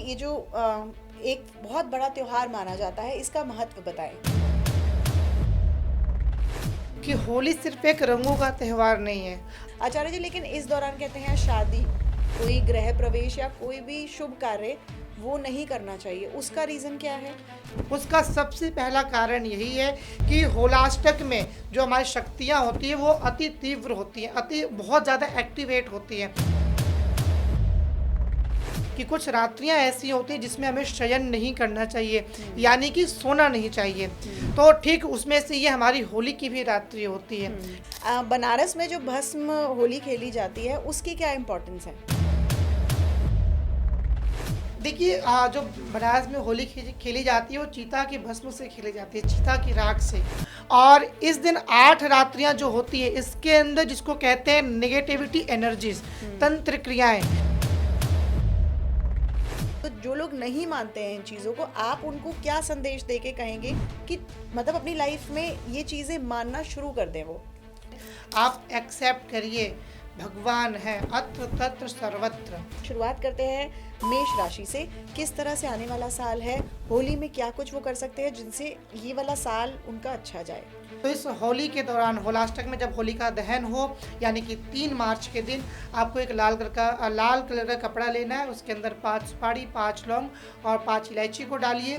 ये जो एक बहुत बड़ा त्योहार माना जाता है, इसका महत्व बताएं। कि होली सिर्फ एक रंगों का त्यौहार नहीं है। आचार्य जी, लेकिन इस दौरान कहते हैं शादी, कोई गृह प्रवेश या कोई भी शुभ कार्य वो नहीं करना चाहिए, उसका रीज़न क्या है? उसका सबसे पहला कारण यही है कि होलाष्टक में जो हमारी शक्तियाँ होती हैं वो अति तीव्र होती हैं, अति बहुत ज़्यादा एक्टिवेट होती हैं। कि कुछ रात्रियाँ ऐसी होती हैं जिसमें हमें शयन नहीं करना चाहिए, यानी कि सोना नहीं चाहिए। तो ठीक उसमें से ये हमारी होली की भी रात्रि होती है। बनारस में जो भस्म होली खेली जाती है, उसकी क्या इम्पोर्टेंस है? देखिए जो बनारस में होली खेली जाती है वो चीता की भस्म से खेली जाती है, चीता की राख से। और इस दिन 8 रात्रियां जो होती है इसके अंदर जिसको कहते हैं नेगेटिविटी एनर्जीज, तंत्र क्रियाएं। तो जो लोग नहीं मानते हैं इन चीज़ों को, आप उनको क्या संदेश दे के कहेंगे कि मतलब अपनी लाइफ में ये चीज़ें मानना शुरू कर दें वो? आप एक्सेप्ट करिए, भगवान है अत्र तत्र सर्वत्र। शुरुआत करते हैं मेष राशि से। किस तरह से आने वाला साल है, होली में क्या कुछ वो कर सकते हैं जिनसे ये वाला साल उनका अच्छा जाए? तो इस होली के दौरान होलाष्टक में जब होलिका दहन हो, यानी कि 3 मार्च के दिन आपको एक लाल कलर का कपड़ा लेना है। उसके अंदर 5 सुपारी, 5 लौंग और 5 इलायची को डालिए।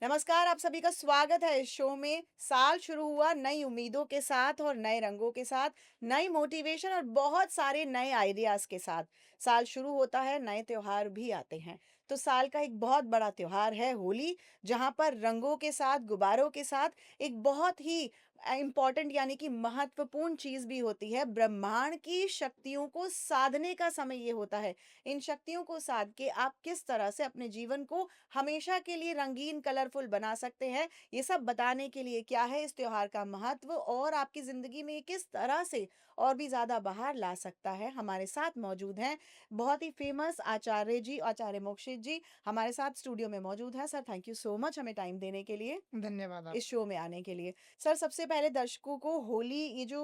नमस्कार, आप सभी का स्वागत है इस शो में। साल शुरू हुआ नई उम्मीदों के साथ और नए रंगों के साथ, नई मोटिवेशन और बहुत सारे नए आइडियाज के साथ। साल शुरू होता है, नए त्योहार भी आते हैं। तो साल का एक बहुत बड़ा त्योहार है होली, जहां पर रंगों के साथ, गुब्बारों के साथ एक बहुत ही इम्पॉर्टेंट यानी कि महत्वपूर्ण चीज भी होती है। ब्रह्मांड की शक्तियों को साधने का समय ये होता है। इन शक्तियों को साध के आप किस तरह से अपने जीवन को हमेशा के लिए रंगीन कलरफुल बना सकते हैं, ये सब बताने के लिए क्या है इस त्योहार का महत्व और आपकी ज़िंदगी में ये किस तरह से और भी ज़्यादा बाहर ला सकता है, हमारे साथ मौजूद हैं बहुत ही फेमस आचार्य जी, आचार्य मोक्षित जी हमारे साथ स्टूडियो में मौजूद हैं। Sir, thank you so much हमें टाइम देने के लिए, धन्यवाद इस आपका। शो में आने के लिए। सर, सबसे पहले दर्शकों को होली ये जो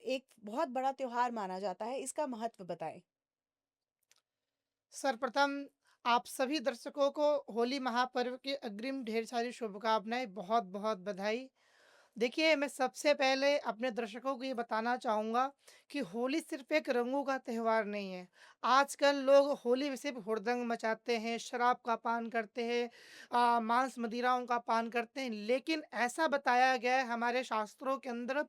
एक बहुत बड़ा त्योहार माना जाता है, इसका महत्व बताएं। सर्वप्रथम आप सभी दर्शकों को होली महापर्व के अग्रिम ढेर सारी शुभकामनाएं, बहुत बहुत बधाई। देखिए, मैं सबसे पहले अपने दर्शकों को ये बताना चाहूँगा कि होली सिर्फ़ एक रंगों का त्योहार नहीं है। आजकल लोग होली में सिर्फ़ हुड़दंग मचाते हैं, शराब का पान करते हैं, मांस मदिराओं का पान करते हैं। लेकिन ऐसा बताया गया है हमारे शास्त्रों के अंदर,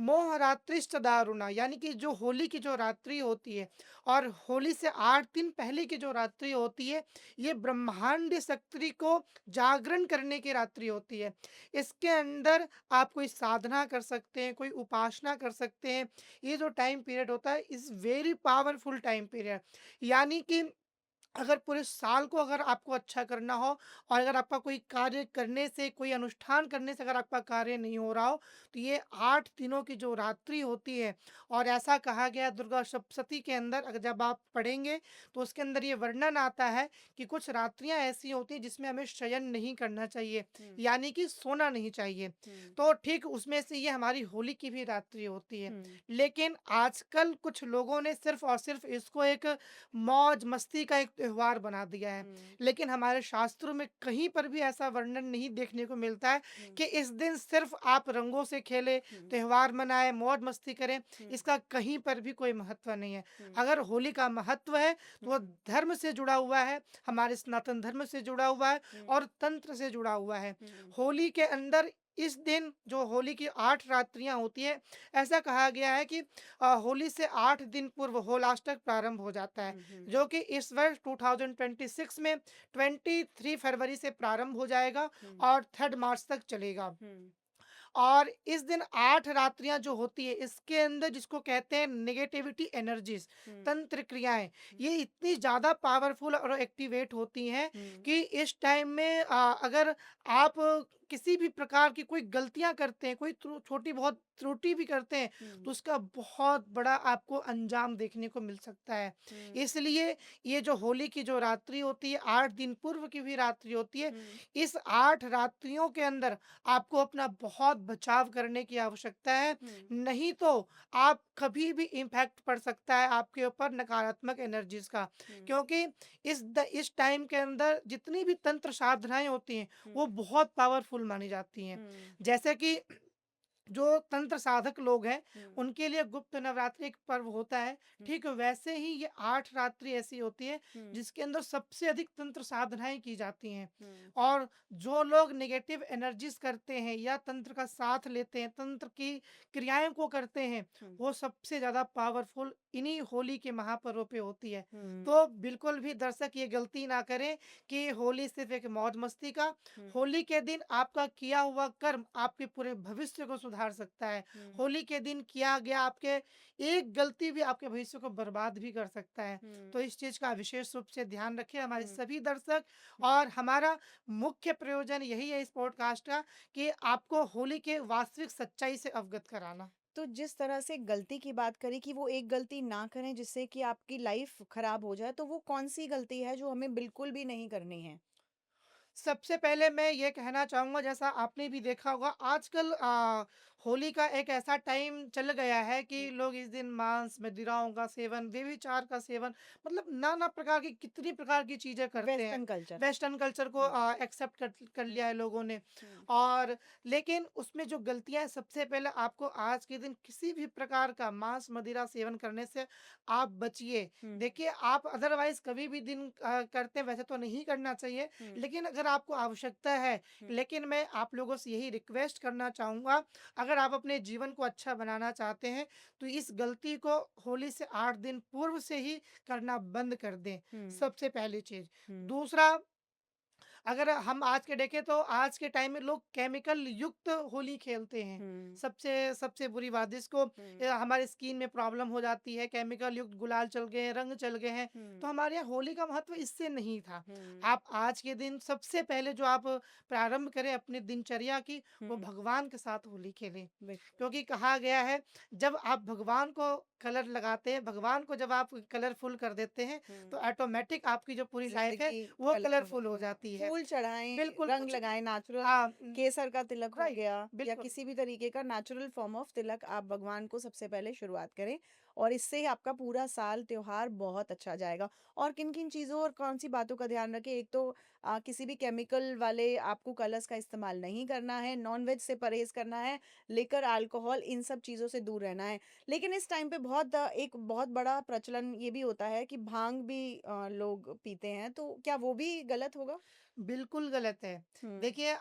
मोहरात्रिश्च दारुणा, यानी कि जो होली की जो रात्रि होती है और होली से 8 दिन पहले की जो रात्रि होती है, ये ब्रह्मांड शक्ति को जागरण करने की रात्रि होती है। इसके अंदर आप कोई साधना कर सकते हैं, कोई उपासना कर सकते हैं। ये जो टाइम पीरियड होता है is very powerful time period. यानी कि अगर पूरे साल को अगर आपको अच्छा करना हो और अगर आपका कोई कार्य करने से, कोई अनुष्ठान करने से अगर आपका कार्य नहीं हो रहा हो, तो ये 8 दिनों की जो रात्रि होती है। और ऐसा कहा गया है दुर्गा सप्तशती के अंदर, अगर जब आप पढ़ेंगे तो उसके अंदर ये वर्णन आता है कि कुछ रात्रियाँ ऐसी होती हैं जिसमें हमें शयन नहीं करना चाहिए, हम्म। यानी कि सोना नहीं चाहिए। हम्म। तो ठीक उसमें से ये हमारी होली की भी रात्रि होती है। हम्म। लेकिन आजकल कुछ लोगों ने सिर्फ़ और सिर्फ़ इसको एक मौज मस्ती का एक त्योहार बना दिया है। हम्म। लेकिन हमारे शास्त्रों में कहीं पर भी ऐसा वर्णन नहीं देखने को मिलता है हम्म। कि इस दिन सिर्फ़ आप रंगों से खेलें, हम्म। त्योहार मनाएँ, मौज मस्ती करें। हम्म। इसका कहीं पर भी कोई महत्व नहीं है। हम्म। अगर होली का महत्व है तो वो हम्म। धर्म से जुड़ा हुआ है, हमारे सनातन धर्म से जुड़ा हुआ है हम्म। और तंत्र से जुड़ा हुआ है। हम्म। होली के अंदर इस दिन जो होली की 8 रात्रियाँ होती हैं, ऐसा कहा गया है कि होली से 8 दिन पूर्व होलाष्टक प्रारंभ हो जाता है, हम्म। जो कि इस वर्ष 2026 में 23 फरवरी से प्रारंभ हो जाएगा हम्म। और 3 मार्च तक चलेगा। हम्म। और इस दिन 8 रात्रियाँ जो होती है, इसके अंदर जिसको कहते हैं नेगेटिविटी एनर्जीज़, हम्म। तंत्र क्रियाएँ, हम्म। ये इतनी ज़्यादा पावरफुल और एक्टिवेट होती हैं हम्म। कि इस टाइम में अगर आप किसी भी प्रकार की कोई गलतियाँ करते हैं, कोई छोटी बहुत त्रुटि भी करते हैं, हुँ, तो उसका बहुत बड़ा आपको अंजाम देखने को मिल सकता है। हुँ, इसलिए ये जो होली की जो रात्रि होती है, 8 दिन पूर्व की भी रात्रि होती है, हुँ, इस 8 रात्रियों के अंदर आपको अपना बहुत बचाव करने की आवश्यकता है। हुँ, नहीं तो आप कभी भी इम्पैक्ट पड़ सकता है आपके ऊपर नकारात्मक एनर्जीज़ का। हुँ, क्योंकि इस टाइम के अंदर जितनी भी तंत्र साधनाएँ होती हैं, हुँ, वो बहुत पावरफुल मानी जाती हैं। हुँ, जैसे कि जो तंत्र साधक लोग हैं, हुँ, उनके लिए गुप्त नवरात्रि एक पर्व होता है। हुँ, ठीक वैसे ही ये 8 रात्रि ऐसी होती है, हुँ, जिसके अंदर सबसे अधिक तंत्र साधनाएँ की जाती हैं। हुँ, और जो लोग नेगेटिव एनर्जीज़ करते हैं या तंत्र का साथ लेते हैं, तंत्र की क्रियाओं को करते हैं, हुँ, वो सबसे ज़्यादा पावरफुल इन्हीं होली के महापर्व पे होती है। हुँ, तो बिल्कुल भी दर्शक ये गलती ना करें कि होली सिर्फ़ एक मौज-मस्ती का, हुँ, होली के दिन आपका किया हुआ कर्म आपके पूरे भविष्य को सुधार सकता है। हुँ, होली के दिन किया गया आपके एक गलती भी आपके भविष्य को बर्बाद भी कर सकता है। हुँ, तो इस चीज़ का विशेष रूप से ध्यान रखें हमारे हुँ। सभी दर्शक। और हमारा मुख्य प्रयोजन यही है इस पॉडकास्ट का कि आपको होली के वास्तविक सच्चाई से अवगत कराना। तो जिस तरह से गलती की बात करी कि वो एक गलती ना करें जिससे कि आपकी लाइफ खराब हो जाए, तो वो कौन-सी गलती है जो हमें बिल्कुल भी नहीं करनी है? सबसे पहले मैं ये कहना चाहूँगा जैसा आपने भी देखा होगा आजकल होली का एक ऐसा टाइम चल गया है हुँ, कि लोग इस दिन मांस, मदिराओं का सेवन, व्यभिचार का सेवन मतलब नाना प्रकार की कितनी प्रकार की चीज़ें करते हैं। Western culture. वेस्टर्न कल्चर को हुँ, एक्सेप्ट कर हुँ, लिया है लोगों ने। हुँ, और लेकिन उसमें जो गलतियाँ हैं सबसे पहले आपको आज के दिन किसी भी प्रकार का मांस, मदिरा सेवन करने से आप बचिए। हुँ, देखिए आप अदरवाइज़ कभी भी दिन करते हैं वैसे तो नहीं करना चाहिए। हुँ, लेकिन अगर आपको आवश्यकता है, हुँ, लेकिन मैं आप लोगों से यही रिक्वेस्ट करना चाहूँगा, अगर आप अपने जीवन को अच्छा बनाना चाहते हैं, तो इस गलती को होली से 8 दिन पूर्व से ही करना बंद कर दें, हुँ, सबसे पहली चीज़। हुँ, दूसरा, अगर हम आज के देखें तो आज के टाइम में लोग केमिकल युक्त होली खेलते हैं। हुँ, सबसे सबसे बुरी बात जिसको हुँ, हमारी स्किन में प्रॉब्लम हो जाती है, केमिकल युक्त गुलाल चल गए हैं, रंग चल गए हैं, हुँ, तो हमारे यहाँ होली का महत्व इससे नहीं था। हुँ, आप आज के दिन सबसे पहले जो आप प्रारंभ करें अपनी दिनचर्या की, हुँ, वो भगवान के साथ होली खेलें। बिल्कुल। क्योंकि कहा गया है, जब आप भगवान को कलर लगाते हैं, भगवान को जब आप कलरफुल कर देते हैं, तो हुँ, ऑटोमैटिक आपकी जो पूरी लाइफ़ है, ज़िंदगी वो कलरफुल कलरफुल हो हुँ, जाती है। फूल चढ़ाएँ, बिल्कुल, रंग कुछ लगाएँ, नेचुरल हाँ, केसर का तिलक हो राइट, गया या बिल्कुल। किसी भी तरीके का नेचुरल फॉर्म ऑफ तिलक आप भगवान को सबसे पहले शुरुआत करें और इससे आपका पूरा साल त्योहार बहुत अच्छा जाएगा। और किन-किन चीज़ों और कौन-सी बातों का ध्यान रखें? एक तो किसी भी केमिकल वाले आपको कलर्स का इस्तेमाल नहीं करना है, नॉन-वेज से परहेज़ करना है, लिकर, अल्कोहल इन सब चीज़ों से दूर रहना है। लेकिन इस टाइम पे एक बहुत बड़ा प्रचलन ये भी होता है कि भांग भी लोग पीते हैं, तो क्या वो भी गलत होगा? बिल्कुल गलत है। हुँ, देखिए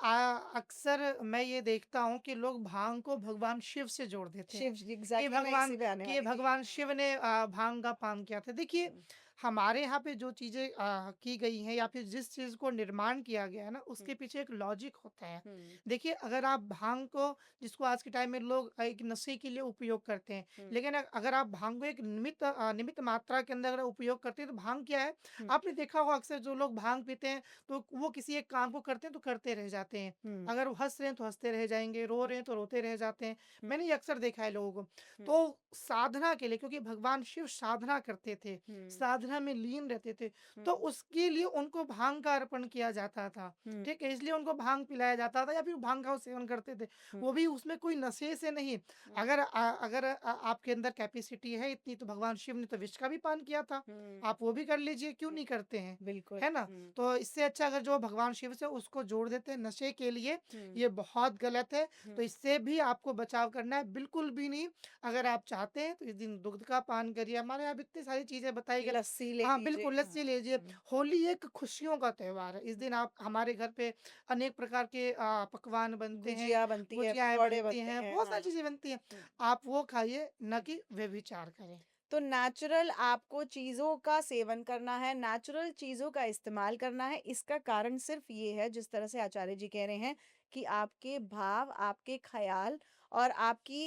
अक्सर मैं ये देखता हूँ कि लोग भांग को भगवान शिव से जोड़ देते हैं शिव जी एग्ज़ैक्टली मैं इसी पे आने कि वाली थी। भगवान शिव ने भांग का पान किया था। देखिए, हुँ, हमारे यहाँ पे जो चीज़ें की गई हैं या फिर जिस चीज़ को निर्माण किया गया है ना, हुँ, उसके पीछे एक लॉजिक होता है। हुँ, देखिए, अगर आप भांग को जिसको आज के टाइम में लोग एक नशे के लिए उपयोग करते हैं, हुँ, लेकिन अगर आप भांग को एक निमित मात्रा के अंदर अगर उपयोग करते हैं, तो भांग क्या है? हुँ, आपने देखा होगा अक्सर जो लोग भांग पीते हैं, तो वो किसी एक काम को करते हैं तो करते रह जाते हैं। हुँ, अगर वो हँस रहे हैं तो हँसते रह जाएँगे, रो रहे हैं तो रोते रह जाते हैं। हुँ, मैंने ये अक्सर देखा है लोगों को। हुँ, तो साधना के लिए क्योंकि भगवान शिव साधना करते थे, हुँ, साधना में लीन रहते थे, हुँ, तो उसके लिए उनको भांग का अर्पण किया जाता था। हुँ, ठीक है? इसलिए उनको भांग पिलाया जाता था या फिर भांग का वो सेवन करते थे। हुँ, वो भी उसमें कोई नशे से नहीं। हुँ, अगर आपके अंदर कैपेसिटी है इतनी तो भगवान शिव ने तो विष का भी पान किया था। हुँ, आप वो भी कर लीजिए, क्यों हुँ, नहीं करते हैं? बिल्कुल। है ना? हुँ, तो इससे अच्छा अगर जो भगवान शिव से उसको जोड़ देते हैं नशे के लिए, हुँ, ये बहुत गलत है। हुँ, तो इससे भी आपको बचाव करना है, बिल्कुल भी नहीं। अगर आप चाहते हैं तो इस दिन दुग्ध का पान करिए, हमारे यहाँ भी इतनी सारी चीज़ें बताई गई। लस्सी ले हाँ, लीजिए। बिल्कुल हाँ, लस्सी लीजिए। हुँ, होली एक खुशियों का त्योहार है। इस हुँ, दिन आप हमारे घर पे अनेक प्रकार के पकवान बनते हैं, गुजिया बनती है, गुजियाएँ पकौड़े बनती बनते हैं, हैं। बहुत हाँ, सारी चीज़ें बनती हैं। हुँ। आप वो खाइए, ना कि व्यभिचार करें। तो नेचुरल आपको चीज़ों का सेवन करना है, नेचुरल चीज़ों का इस्तेमाल करना है। इसका कारण सिर्फ़ ये है, जिस तरह से आचार्य जी कह रहे हैं, कि आपके भाव, आपके ख़्याल और आपकी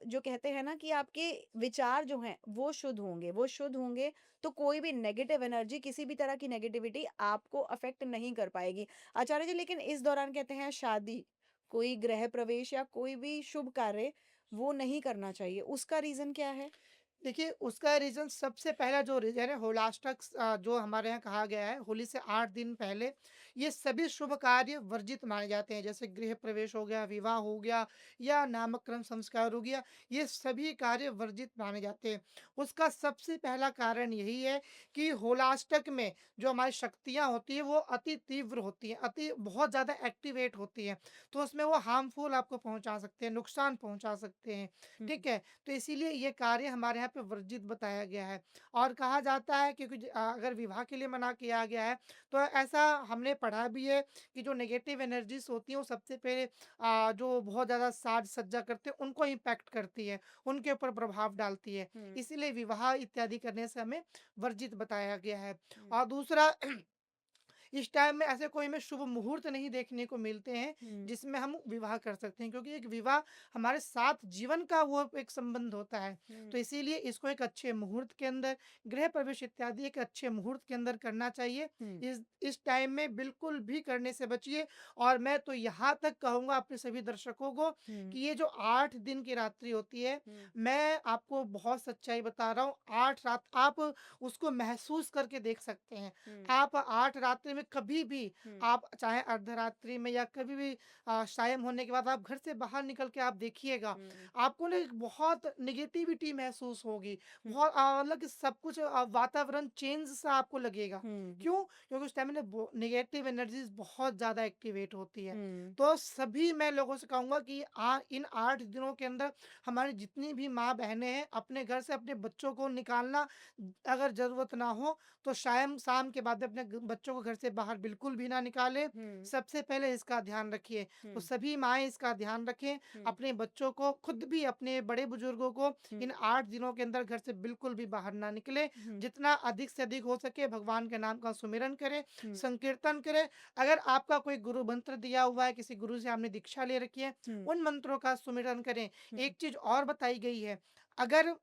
जो कहते हैं ना कि आपके विचार जो हैं, वो शुद्ध होंगे। वो शुद्ध होंगे, तो कोई भी नेगेटिव एनर्जी, किसी भी तरह की नेगेटिविटी आपको अफ़ेक्ट नहीं कर पाएगी। आचार्य जी, लेकिन इस दौरान कहते हैं शादी कोई गृह प्रवेश या कोई भी शुभ कार्य वो नहीं करना चाहिए, उसका रीज़न क्या है? देखिए, उसका रीज़न सबसे पहला जो रीज़न है होलाष्टक जो हमारे यहाँ कहा गया है, होली से 8 दिन पहले ये सभी शुभ कार्य वर्जित माने जाते हैं। जैसे गृह प्रवेश हो गया, विवाह हो गया या नामकरण संस्कार हो गया, ये सभी कार्य वर्जित माने जाते हैं। उसका सबसे पहला कारण यही है कि होलाष्टक में जो हमारी शक्तियाँ होती हैं, वो अति तीव्र होती हैं, अति बहुत ज़्यादा एक्टिवेट होती हैं। तो उसमें वो हार्मफुल आपको पहुँचा सकते हैं, नुकसान पहुँचा सकते हैं, हुँ, ठीक है? तो इसीलिए ये कार्य हमारे यहाँ पे वर्जित बताया गया है और कहा जाता है क्योंकि अगर विवाह के लिए मना किया गया है तो ऐसा हमने पढ़ा भी है कि जो नेगेटिव एनर्जीज होती हैं वो सबसे पहले जो बहुत ज़्यादा साज सज्जा करते हैं उनको इम्पैक्ट करती है, उनके ऊपर प्रभाव डालती है। हुँ, इसीलिए विवाह इत्यादि करने से हमें वर्जित बताया गया है। हुँ, और दूसरा इस टाइम में ऐसे कोई हमें शुभ मुहूर्त नहीं देखने को मिलते हैं हुँ, जिसमें हम विवाह कर सकते हैं, क्योंकि एक विवाह हमारे साथ जीवन का वो एक संबंध होता है। हुँ, तो इसीलिए इसको एक अच्छे मुहूर्त के अंदर गृह प्रवेश इत्यादि एक अच्छे मुहूर्त के अंदर करना चाहिए। हुँ, इस टाइम में बिल्कुल भी करने से बचिए। और मैं तो यहाँ तक कहूँगा अपने सभी दर्शकों को हुँ, कि ये जो 8 दिन की रात्रि होती है, हुँ, मैं आपको बहुत सच्चाई बता रहा हूँ। 8 रात आप उसको महसूस करके देख सकते हैं। हुँ, आप 8 रात्रि में कभी भी, हुँ, आप चाहे अर्धरात्रि में या कभी भी सायं होने के बाद आप घर से बाहर निकल के आप देखिएगा, हुँ, आपको ना एक बहुत नेगेटिविटी महसूस होगी। हुँ, बहुत मतलब कि सब कुछ वातावरण चेंज सा आपको लगेगा। हुँ, क्यों? क्योंकि उस टाइम में ना नेगेटिव एनर्जीज़ बहुत ज़्यादा एक्टिवेट होती है। हुँ, तो सभी मैं लोगों से कहूँगा कि इन 8 दिनों के अंदर हमारी जितनी भी माँ-बहनें हैं, अपने घर से अपने बच्चों को निकालना अगर ज़रूरत ना हो तो शाम के बाद अपने बच्चों को घर से बाहर बिल्कुल भी ना निकालें। हुँ, सबसे पहले इसका ध्यान रखिए। तो हुँ, सभी माएँ इसका ध्यान रखें, हुँ, अपने बच्चों को, खुद भी अपने बड़े बुजुर्गों को हुँ, इन 8 दिनों के अंदर घर से बिल्कुल भी बाहर ना निकलें। हुँ, जितना अधिक से अधिक हो सके भगवान के नाम का सुमिरन करें, हुँ, संकीर्तन करें। अगर आपका कोई गुरु मंत्र दिया हुआ है, किसी गुरु से आपने दीक्षा ले रखी है, हुँ, उन मंत्रों का सुमिरन करें। हुँ, एक चीज़ और बताई गई है, अगर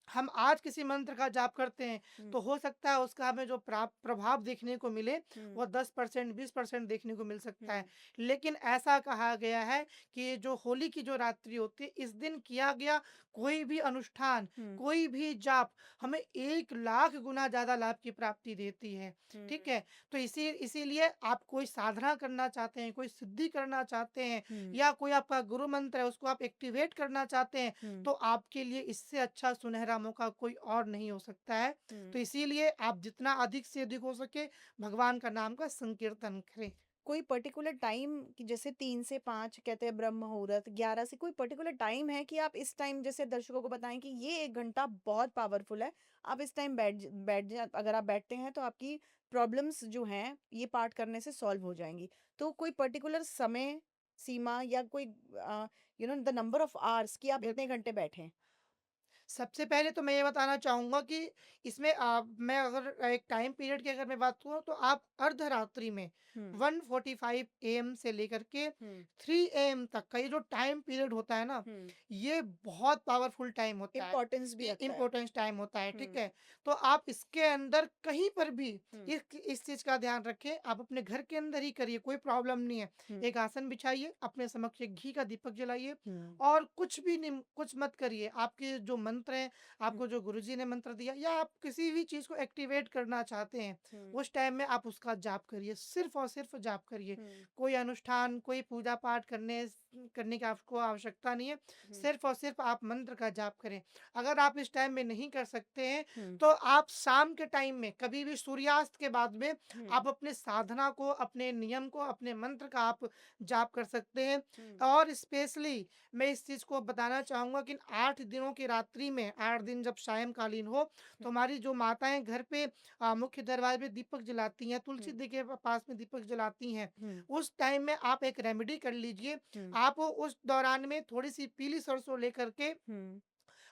हम आज किसी मंत्र का जाप करते हैं, हुँ, तो हो सकता है उसका हमें जो प्रभाव देखने को मिले, हुँ, वो 10% 20% देखने को मिल सकता है। हुँ, लेकिन ऐसा कहा गया है कि जो होली की जो रात्रि होती है, इस दिन किया गया कोई भी अनुष्ठान, हुँ, कोई भी जाप हमें 1 लाख गुना ज़्यादा लाभ की प्राप्ति देती है। हुँ, ठीक है? तो इसीलिए आप कोई साधना करना चाहते हैं, कोई सिद्धि करना चाहते हैं हुँ, या कोई आपका गुरु मंत्र है, उसको आप एक्टिवेट करना चाहते हैं, हुँ, तो आपके लिए इससे अच्छा सुनहरा मौका कोई और नहीं हो सकता है। हुँ। तो इसीलिए आप जितना अधिक से अधिक हो सके भगवान का नाम का संकीर्तन करें। कोई पर्टिकुलर टाइम कि जैसे 3 से 5 कहते हैं ब्रह्म मुहूर्त, 11 से कोई पर्टिकुलर टाइम है कि आप इस टाइम जैसे दर्शकों को बताएँ कि ये 1 घंटा बहुत पावरफुल है। आप इस टाइम बैठ जा अगर आप बैठते हैं तो आपकी प्रॉब्लम्स जो हैं, ये पाठ करने से सॉल्व हो जाएँगी। तो कोई पर्टिकुलर समय सीमा या कोई द नंबर ऑफ आवर्स कि आप बिल इतने घंटे बैठें? सबसे पहले तो मैं ये बताना चाहूँगा कि इसमें मैं अगर एक टाइम पीरियड की अगर मैं बात करूँ तो आप अर्धरात्रि में हुँ, 1:45 एएम से लेकर के हुँ, 3 एएम तक का ये जो टाइम पीरियड होता है ना, हुँ। ये बहुत पावरफुल टाइम होता है। इम्पोर्टेंस भी रखता है। इम्पोर्टेंस टाइम होता है, ठीक हुँ, है? तो आप इसके अंदर कहीं पर भी हुँ, इस चीज़ का ध्यान रखें, आप अपने घर के अंदर ही करिए, कोई प्रॉब्लम नहीं है। हुँ, एक आसन बिछाइए, अपने समक्ष एक घी का दीपक जलाइए हुँ, और कुछ भी नहीं, कुछ मत करिए। आपके जो मंत्र हैं, हुँ, आपको जो गुरुजी ने मंत्र दिया या आप किसी भी चीज़ को एक्टिवेट करना चाहते हैं, हुँ, उस टाइम में आप उसका जाप करिए, सिर्फ़ और सिर्फ़ जाप करिए। हुँ, कोई अनुष्ठान, कोई पूजा-पाठ करने की आपको आवश्यकता नहीं है, हुँ, सिर्फ़ और सिर्फ़ आप मंत्र का जाप करें। अगर आप इस टाइम में नहीं कर सकते हैं, हुँ, तो आप शाम के टाइम में कभी भी सूर्यास्त के बाद में हुँ, आप अपने साधना को, अपने नियम को, अपने मंत्र का आप जाप कर सकते हैं। हुँ, और स्पेशली मैं इस चीज़ को बताना चाहूँगा कि इन 8 दिनों की रात्रि में 8 दिन जब सायंकालीन हो, हुँ, तो हमारी जो माताएँ घर पे मुख्य दरवाजे पे दीपक जलाती हैं, तुलसी हुँ, जी के पास में दीपक जलाती हैं। हुँ, उस टाइम में आप एक रेमेडी कर लीजिए। हुँ, आप उस दौरान में थोड़ी-सी पीली सरसों लेकर के हुँ,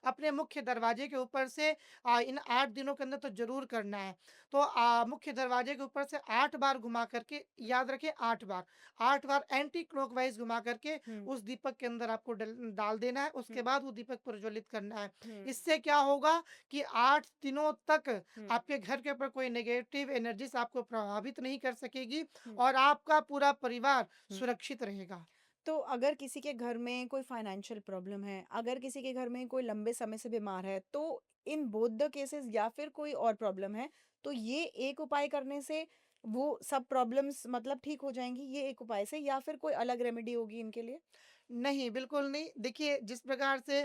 अपने मुख्य दरवाजे के ऊपर से इन 8 दिनों के अंदर तो ज़रूर करना है। तो मुख्य दरवाजे के ऊपर से 8 बार घुमा करके, याद रखें 8 बार, 8 बार एंटी क्लॉकवाइज़ घुमा करके हुँ, उस दीपक के अंदर आपको डाल देना है, हुँ, उसके बाद वो दीपक प्रज्वलित करना है। हुँ, इससे क्या होगा कि 8 दिनों तक हुँ, आपके घर के ऊपर कोई नेगेटिव एनर्जीज़ आपको प्रभावित नहीं कर सकेगी हुँ, और आपका पूरा परिवार हुँ। सुरक्षित रहेगा। तो अगर किसी के घर में कोई फाइनेंशियल प्रॉब्लम है, अगर किसी के घर में कोई लंबे समय से बीमार है, तो इन बोथ द केसेस या फिर कोई और प्रॉब्लम है, तो ये एक उपाय करने से वो सब प्रॉब्लम्स मतलब ठीक हो जाएँगी, ये एक उपाय से या फिर कोई अलग रेमेडी होगी इनके लिए? नहीं, बिल्कुल नहीं। देखिए, जिस प्रकार से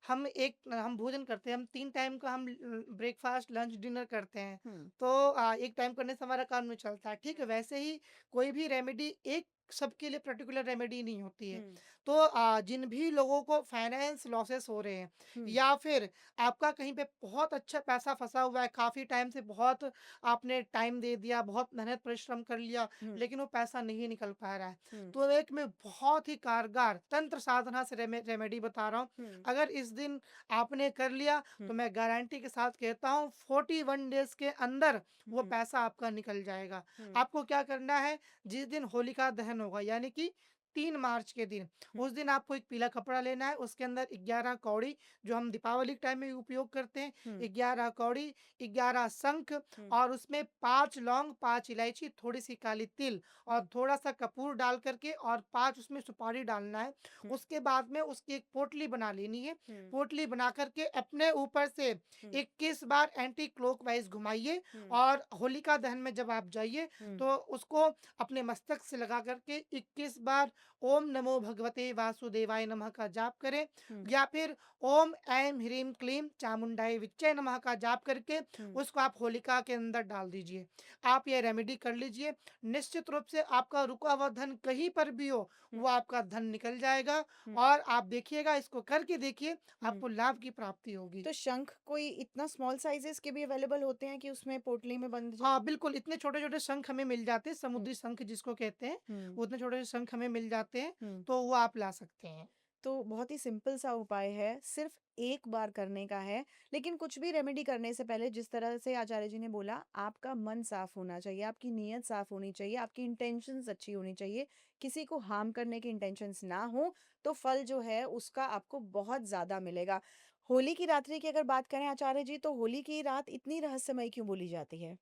हम भोजन करते हैं, हम 3 टाइम का हम ब्रेकफ़ास्ट, लंच, डिनर करते हैं। हुँ, तो 1 टाइम करने से हमारा काम नहीं चलता है, ठीक है? वैसे ही कोई भी रेमेडी एक सबके लिए पर्टिकुलर रेमेडी नहीं होती है। हुँ, तो जिन भी लोगों को फाइनेंस लॉसेस हो रहे हैं हुँ, या फिर आपका कहीं पे बहुत अच्छा पैसा फँसा हुआ है, काफ़ी टाइम से बहुत आपने टाइम दे दिया, बहुत मेहनत परिश्रम कर लिया, हुँ, लेकिन वो पैसा नहीं निकल पा रहा है। हुँ, तो एक मैं बहुत ही कारगर तंत्र साधना से रेमेडी बता रहा हूँ। हुँ, अगर इस दिन आपने कर लिया हुँ, तो मैं गारंटी के साथ कहता हूँ 41 डेज़ के अंदर वो हुँ, पैसा आपका निकल जाएगा। हुँ, आपको क्या करना है, जिस दिन होलिका दहन होगा यानी कि 3 मार्च के दिन, हुँ, उस दिन आपको एक पीला कपड़ा लेना है, उसके अंदर 11 कौड़ी जो हम दीपावली के टाइम में उपयोग करते हैं, हुँ, 11 कौड़ी, 11 शंख हुँ, और उसमें 5 लौंग, 5 इलायची, थोड़ी-सी काली तिल और हुँ, थोड़ा-सा कपूर डाल कर के और 5 उसमें सुपारी डालना है। हुँ, उसके बाद में उसकी एक पोटली बना लेनी है। हुँ, पोटली बना कर के अपने ऊपर से हुँ, 21 बार एंटी क्लॉकवाइज़ घुमाइए हुँ, और होलिका दहन में जब आप जाइए, हुँ, तो उसको अपने मस्तक से लगा कर के 21 बार ओम नमो भगवते वासुदेवाय नमः का जाप करें हुँ, या फिर ओम ऐं ह्रीं क्लीं चामुंडाय विच्चे नमः का जाप करके हुँ, उसको आप होलिका के अंदर डाल दीजिए। आप ये रेमेडी कर लीजिए, निश्चित रूप से आपका रुका हुआ धन कहीं पर भी हो, हुँ, वो आपका धन निकल जाएगा हुँ, और आप देखिएगा इसको करके देखिए, हुँ। आपको लाभ की प्राप्ति होगी। तो शंख कोई इतना स्मॉल साइज़ेज़ के भी अवेलेबल होते हैं कि उसमें पोटली में बंध जाए? हाँ, बिल्कुल इतने छोटे-छोटे शंख हमें मिल जाते हैं, हुँ, समुद्री शंख जिसको कहते हैं, हुँ, उतने छोटे शंख हमें मिल जाते हैं, हुँ। तो वो आप ला सकते हैं। तो बहुत ही सिंपल सा उपाय है, सिर्फ़ एक बार करने का है। लेकिन कुछ भी रेमेडी करने से पहले जिस तरह से आचार्य जी ने बोला, आपका मन साफ़ होना चाहिए, आपकी नीयत साफ़ होनी चाहिए, आपकी इंटेंशंस अच्छी होनी चाहिए। किसी को हार्म करने की इंटेंशंस ना हो, तो फल जो है उसका आपको बहुत ज़्यादा मिलेगा। होली की रात्रि की अगर बात करें आचार्य जी, तो होली की रात इतनी रहस्यमयी क्यों बोली जाती है?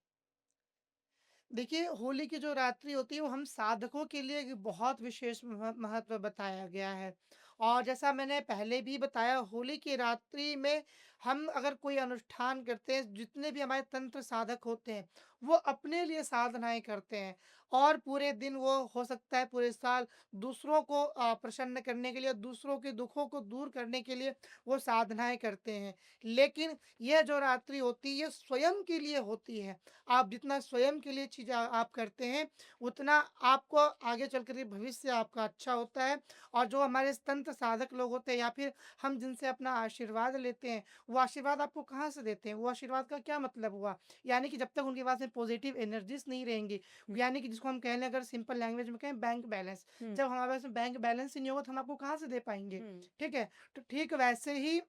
देखिए, होली की जो रात्रि होती है, वो हम साधकों के लिए एक बहुत विशेष महत्व बताया गया है। और जैसा मैंने पहले भी बताया, होली की रात्रि में हम अगर कोई अनुष्ठान करते हैं, जितने भी हमारे तंत्र साधक होते हैं, वो अपने लिए साधनाएँ करते हैं और पूरे दिन वो हो सकता है पूरे साल दूसरों को प्रसन्न करने के लिए, दूसरों के दुखों को दूर करने के लिए वो साधनाएँ करते हैं। लेकिन ये जो रात्रि होती है, ये स्वयं के लिए होती है। आप जितना स्वयं के लिए चीज़ आप करते हैं, उतना आपको आगे चल कर के भविष्य आपका अच्छा होता है और जो हमारे तंत्र साधक लोग होते हैं या फिर हम जिनसे अपना आशीर्वाद लेते हैं, वो आशीर्वाद आपको कहाँ से देते हैं? वो आशीर्वाद का क्या मतलब हुआ? यानी कि जब तक उनके पास में पॉजिटिव एनर्जीज़ नहीं रहेंगी, हुँ, यानी कि जिसको हम कह लें अगर सिंपल लैंग्वेज में कहें बैंक बैलेंस। हुँ, जब हमारे पास में बैंक बैलेंस ही नहीं होगा, तो हम आपको कहाँ से दे पाएँगे? हुँ, ठीक है? तो ठीक वैसे ही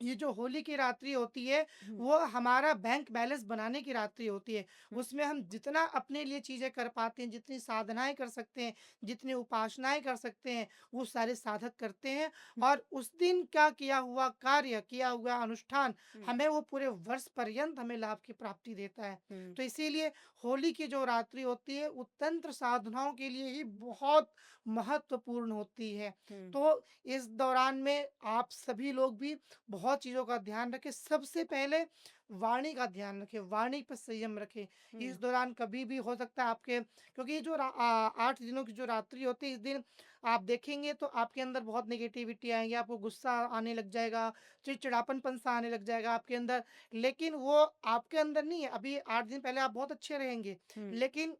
ये जो होली की रात्रि होती है, हुँ, वो हमारा बैंक बैलेंस बनाने की रात्रि होती है। हुँ, उसमें हम जितना अपने लिए चीज़ें कर पाते हैं, जितनी साधनाएँ कर सकते हैं, जितनी उपासनाएँ कर सकते हैं, वो सारे साधक करते हैं हुँ, और उस दिन क्या किया हुआ कार्य, किया हुआ अनुष्ठान, हुँ, हमें वो पूरे वर्ष पर्यंत हमें लाभ की प्राप्ति देता है। हुँ, तो इसीलिए होली की जो रात्रि होती है, वो तंत्र साधनाओं के लिए ही बहुत महत्वपूर्ण होती है। हुँ, तो इस दौरान में आप सभी लोग भी बहुत चीज़ों का ध्यान रखें। सबसे पहले वाणी का ध्यान रखें, वाणी पे संयम रखें। इस हुँ, दौरान कभी भी हो सकता है आपके क्योंकि ये जो 8 दिनों की जो रात्रि होती है, इस दिन आप देखेंगे तो आपके अंदर बहुत नेगेटिविटी आएँगी, आपको गुस्सा आने लग जाएगा, चिड़चिड़ापन-सा आने लग जाएगा आपके अंदर। लेकिन वो आपके अंदर नहीं है, अभी 8 दिन पहले आप बहुत अच्छे रहेंगे। हुँ, लेकिन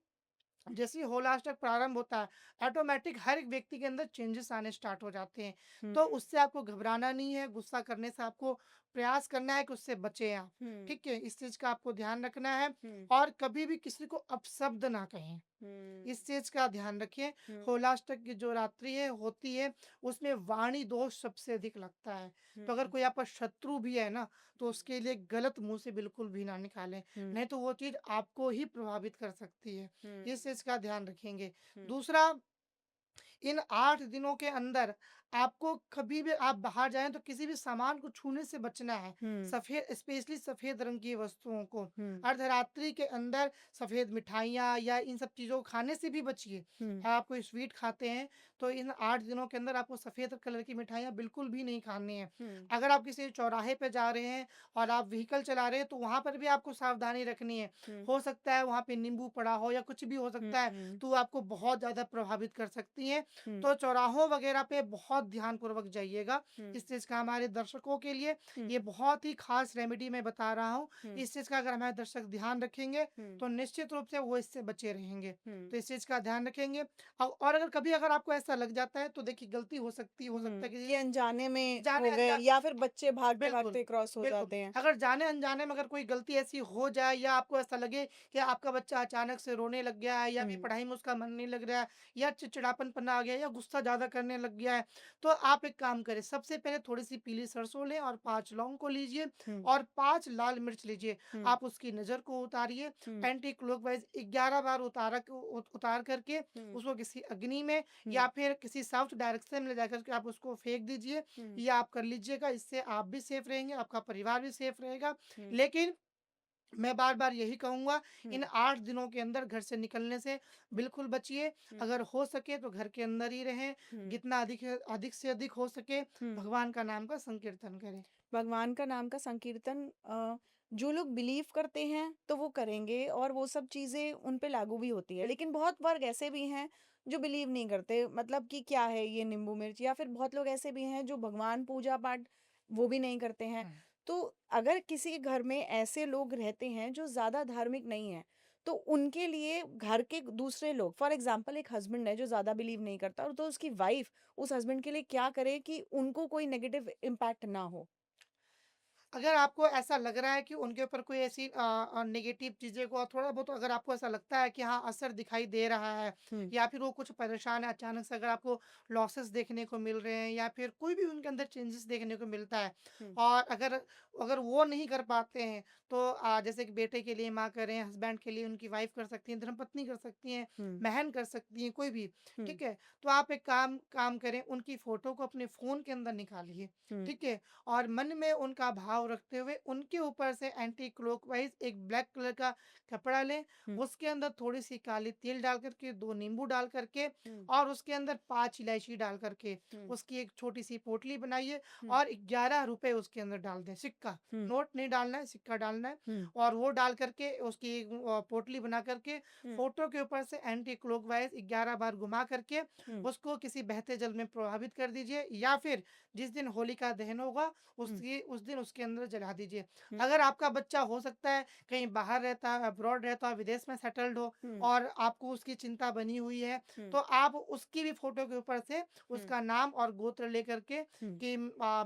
जैसे ही होलाष्टक प्रारंभ होता है, ऑटोमैटिक हर एक व्यक्ति के अंदर चेंजेस आने स्टार्ट हो जाते हैं। हुँ, तो उससे आपको घबराना नहीं है, गुस्सा करने से आपको प्रयास करना है कि उससे बचें आप, हुँ, ठीक है? इस चीज़ का आपको ध्यान रखना है हुँ, और कभी भी किसी को अपशब्द ना कहें। हुँ, इस चीज़ का ध्यान रखिए। हुँ, होलाष्टक की जो रात्रि है होती है, उसमें वाणी दोष सबसे अधिक लगता है। हुँ, तो अगर हुँ, कोई आपका शत्रु भी है ना, तो उसके लिए गलत मुँह से बिल्कुल भी ना निकालें, हुँ, नहीं तो वो चीज़ आपको ही प्रभावित कर सकती है। हुँ, इस चीज़ का ध्यान रखेंगे। हुँ, दूसरा इन 8 दिनों के अंदर आपको कभी भी आप बाहर जाएँ तो किसी भी सामान को छूने से बचना है। हुँ, सफ़ेद स्पेशली सफ़ेद रंग की वस्तुओं को। हुँ, अर्धरात्रि के अंदर सफ़ेद मिठाइयाँ या इन सब चीज़ों को खाने से भी बचिए। हुँ, आप कोई स्वीट खाते हैं तो इन 8 दिनों के अंदर आपको सफ़ेद कलर की मिठाइयाँ बिल्कुल भी नहीं खानी है। हुँ, अगर आप किसी चौराहे पे जा रहे हैं और आप व्हीकल चला रहे हैं तो वहाँ पर भी आपको सावधानी रखनी है। हुँ, हो सकता है वहाँ पे नींबू पड़ा हो या कुछ भी हो हुँ, सकता है, हुँ, तो आपको बहुत ज़्यादा प्रभावित कर सकती हैं। हुँ, तो चौराहों वगैरह पे बहुत ध्यानपूर्वक जाइएगा। हुँ, इस चीज़ का हमारे दर्शकों के लिए हुँ, ये बहुत ही ख़ास रेमेडी मैं बता रहा हूँ। हुँ, इस चीज़ का अगर हमारे दर्शक ध्यान रखेंगे, हुँ, तो निश्चित रूप से वो इससे बचे रहेंगे। हुँ, तो इस चीज़ का ध्यान रखेंगे। और अगर कभी अगर आपको ऐसा लग जाता है तो देखिए गलती हो सकता है कि कि अनजाने में हो गए जाने-अनजाने या फिर बच्चे बिल्कुल, भागते-भागते क्रॉस हो बिल्कुल। जाते हैं। अगर जाने-अनजाने में अगर कोई गलती ऐसी हो जाए या आपको ऐसा लगे कि आपका बच्चा अचानक से रोने लग गया है या फिर हुँ, पढ़ाई में उसका मन नहीं लग रहा है या चिड़चिड़ापन-पना आ गया या गुस्सा ज़्यादा करने लग गया है, तो आप एक काम करें, सबसे पहले थोड़ी-सी पीली सरसों लें और 5 लौंग को लीजिए हुँ, और 5 लाल मिर्च लीजिए। हुँ, आप उसकी नज़र को उतारिए, हुँ, एंटी क्लॉकवाइज़ 11 बार उतार करके हुँ, उसको किसी अग्नि में हुँ, या फिर किसी साउथ डायरेक्शन में ले जाकर के आप उसको फेंक दीजिए। हुँ, ये आप कर लीजिएगा, इससे आप भी सेफ रहेंगे, आपका परिवार भी सेफ रहेगा। हुँ, लेकिन मैं बार-बार यही कहूँगा, हुँ, इन 8 दिनों के अंदर घर से निकलने से बिल्कुल बचिए। हुँ, अगर हो सके तो घर के अंदर ही रहें, हुँ, जितना अधिक से अधिक हो सके हुँ। भगवान का नाम का संकीर्तन करें। भगवान का नाम का संकीर्तन जो लोग बिलीव करते हैं तो वो करेंगे और वो सब चीज़ें उन पे लागू भी होती है। लेकिन बहुत वर्ग ऐसे भी हैं जो बिलीव नहीं करते मतलब कि क्या है ये नींबू मिर्च या फिर बहुत लोग ऐसे भी हैं जो भगवान पूजा पाठ वो भी नहीं करते हैं। हुँ। तो अगर किसी के घर में ऐसे लोग रहते हैं जो ज़्यादा धार्मिक नहीं हैं, तो उनके लिए घर के दूसरे लोग फॉर एग्ज़ाम्पल एक हस्बैंड है जो ज़्यादा बिलीव नहीं करता और तो उसकी वाइफ़ उस हस्बैंड के लिए क्या करे कि उनको कोई नेगेटिव इम्पैक्ट ना हो? अगर आपको ऐसा लग रहा है कि उनके ऊपर कोई ऐसी नेगेटिव चीज़ें को थोड़ा बहुत अगर आपको ऐसा लगता है कि हाँ, असर दिखाई दे रहा है हुँ, या फिर वो कुछ परेशान है अचानक से अगर आपको लॉसेस देखने को मिल रहे हैं या फिर कोई भी उनके अंदर चेंजेस देखने को मिलता है हुँ, और अगर अगर वो नहीं कर पाते हैं तो जैसे कि बेटे के लिए माँ करें, हस्बैंड के लिए उनकी वाइफ़ कर सकती हैं, धर्मपत्नी कर सकती हैं, हुँ, बहन कर सकती हैं, कोई भी, हुँ, ठीक है? तो आप एक काम काम करें, उनकी फ़ोटो को अपने फ़ोन के अंदर निकालिए, हुँ, ठीक है? और मन में उनका भाव रखते हुए उनके ऊपर से एंटी क्लॉकवाइज एक ब्लैक कलर का कपड़ा लें, हुँ, उसके अंदर थोड़ी-सी काली तिल डाल कर के, 2 नींबू डाल कर के हुँ, और उसके अंदर 5 इलायची डाल कर के, हुँ, उसकी एक छोटी-सी पोटली बनाइए हुँ, और ₹11 उसके अंदर डाल दें, सिक्का। हुँ, नोट नहीं डालना है, सिक्का डालना है हुँ, और वो डाल कर के उसकी एक पोटली बना कर के हुँ, फ़ोटो के ऊपर से एंटी क्लॉकवाइज 11 बार घुमा कर के हुँ, उसको किसी बहते जल में प्रवाहित कर दीजिए या फिर जिस दिन होलिका दहन होगा हुँ, उस दिन उसके अंदर जला दीजिए। हुँ, अगर आपका बच्चा हो सकता है कहीं बाहर रहता है, अब्रॉड रहता है, विदेश में सेटल्ड हो हुँ, और आपको उसकी चिंता बनी हुई है, हुँ, तो आप उसकी भी फ़ोटो के ऊपर से हुँ, उसका नाम और गोत्र लेकर के हुँ, कि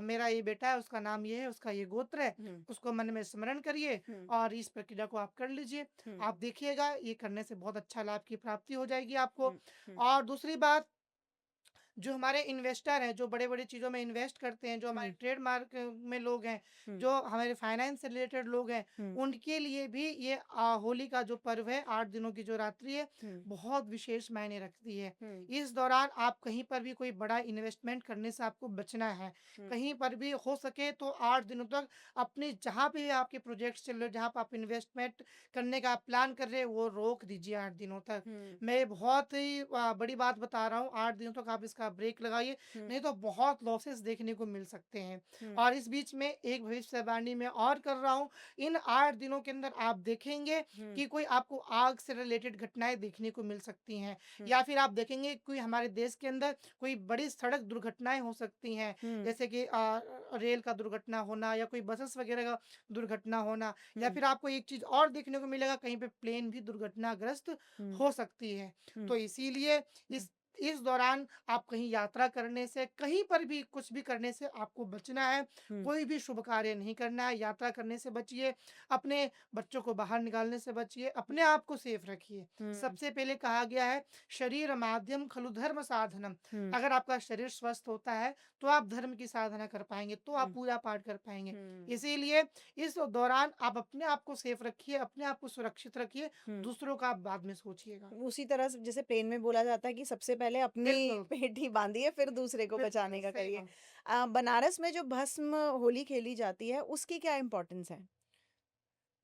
मेरा ये बेटा है, उसका नाम ये है, उसका ये गोत्र है, हुँ, उसको मन में स्मरण करिए हुँ, और इस प्रक्रिया को आप कर लीजिए। हुँ, आप देखिएगा ये करने से बहुत अच्छा लाभ की प्राप्ति हो जाएगी आपको। हुँ, हुँ, और दूसरी बात जो हमारे इन्वेस्टर हैं, जो बड़े-बड़े चीज़ों में इन्वेस्ट करते हैं, जो हमारे हुँ, ट्रेडमार्क में लोग हैं, हुँ, जो हमारे फाइनेंस से रिलेटेड लोग हैं, हुँ, उनके लिए भी ये होली का जो पर्व है, 8 दिनों की जो रात्रि है, हुँ, बहुत विशेष मायने रखती है। हुँ, इस दौरान आप कहीं पर भी कोई बड़ा इन्वेस्टमेंट करने से आपको बचना है। हुँ, कहीं पर भी हो सके तो 8 दिनों तक अपने जहाँ पे भी आपके प्रोजेक्ट्स चल रहे हो, जहाँ पे आप इन्वेस्टमेंट करने का प्लान कर रहे हैं, वो रोक दीजिए 8 दिनों तक। हुँ, मैं बहुत ही बड़ी बात बता रहा हूँ, 8 दिनों तक आप इसका ब्रेक लगाइए, हुँ, नहीं तो बहुत लॉसेस देखने को मिल सकते हैं। हुँ, और इस बीच में एक भविष्यवाणी मैं और कर रहा हूँ, इन 8 दिनों के अंदर आप देखेंगे हुँ, कि कोई आपको आग से रिलेटेड घटनाएँ देखने को मिल सकती हैं हुँ, या फिर आप देखेंगे कोई हमारे देश के अंदर कोई बड़ी सड़क दुर्घटनाएँ हो सकती हैं, हुँ, जैसे कि रेल का दुर्घटना होना या कोई बसेस वगैरह का दुर्घटना होना या हुँ, फिर आपको एक चीज़ और देखने को मिलेगा, कहीं पे प्लेन भी दुर्घटनाग्रस्त हुँ, हो सकती है। हुँ, तो इसीलिए हुँ, इस दौरान आप कहीं यात्रा करने से, कहीं पर भी कुछ भी करने से आपको बचना है। हुँ, कोई भी शुभ कार्य नहीं करना है, यात्रा करने से बचिए, अपने बच्चों को बाहर निकालने से बचिए, अपने आप को सेफ रखिए। हुँ, सबसे पहले कहा गया है, शरीर माध्यम खलु धर्म साधनम। हुँ, अगर आपका शरीर स्वस्थ होता है, तो आप धर्म की साधना कर पाएँगे, तो आप हुँ, पूजा पाठ कर पाएँगे। हुँ, इसीलिए इस दौरान आप अपने आप को सेफ रखिए, अपने आप को सुरक्षित रखिए, हुँ। दूसरों का आप बाद में सोचिएगा। उसी तरह से जैसे प्लेन में बोला जाता है कि सबसे पहले अपनी बिल्कुल, पेटी बाँधिए, फिर दूसरे को बिल्कुल, बचाने का सही करिए। बात। बनारस में जो भस्म होली खेली जाती है, उसकी क्या इम्पोर्टेंस है?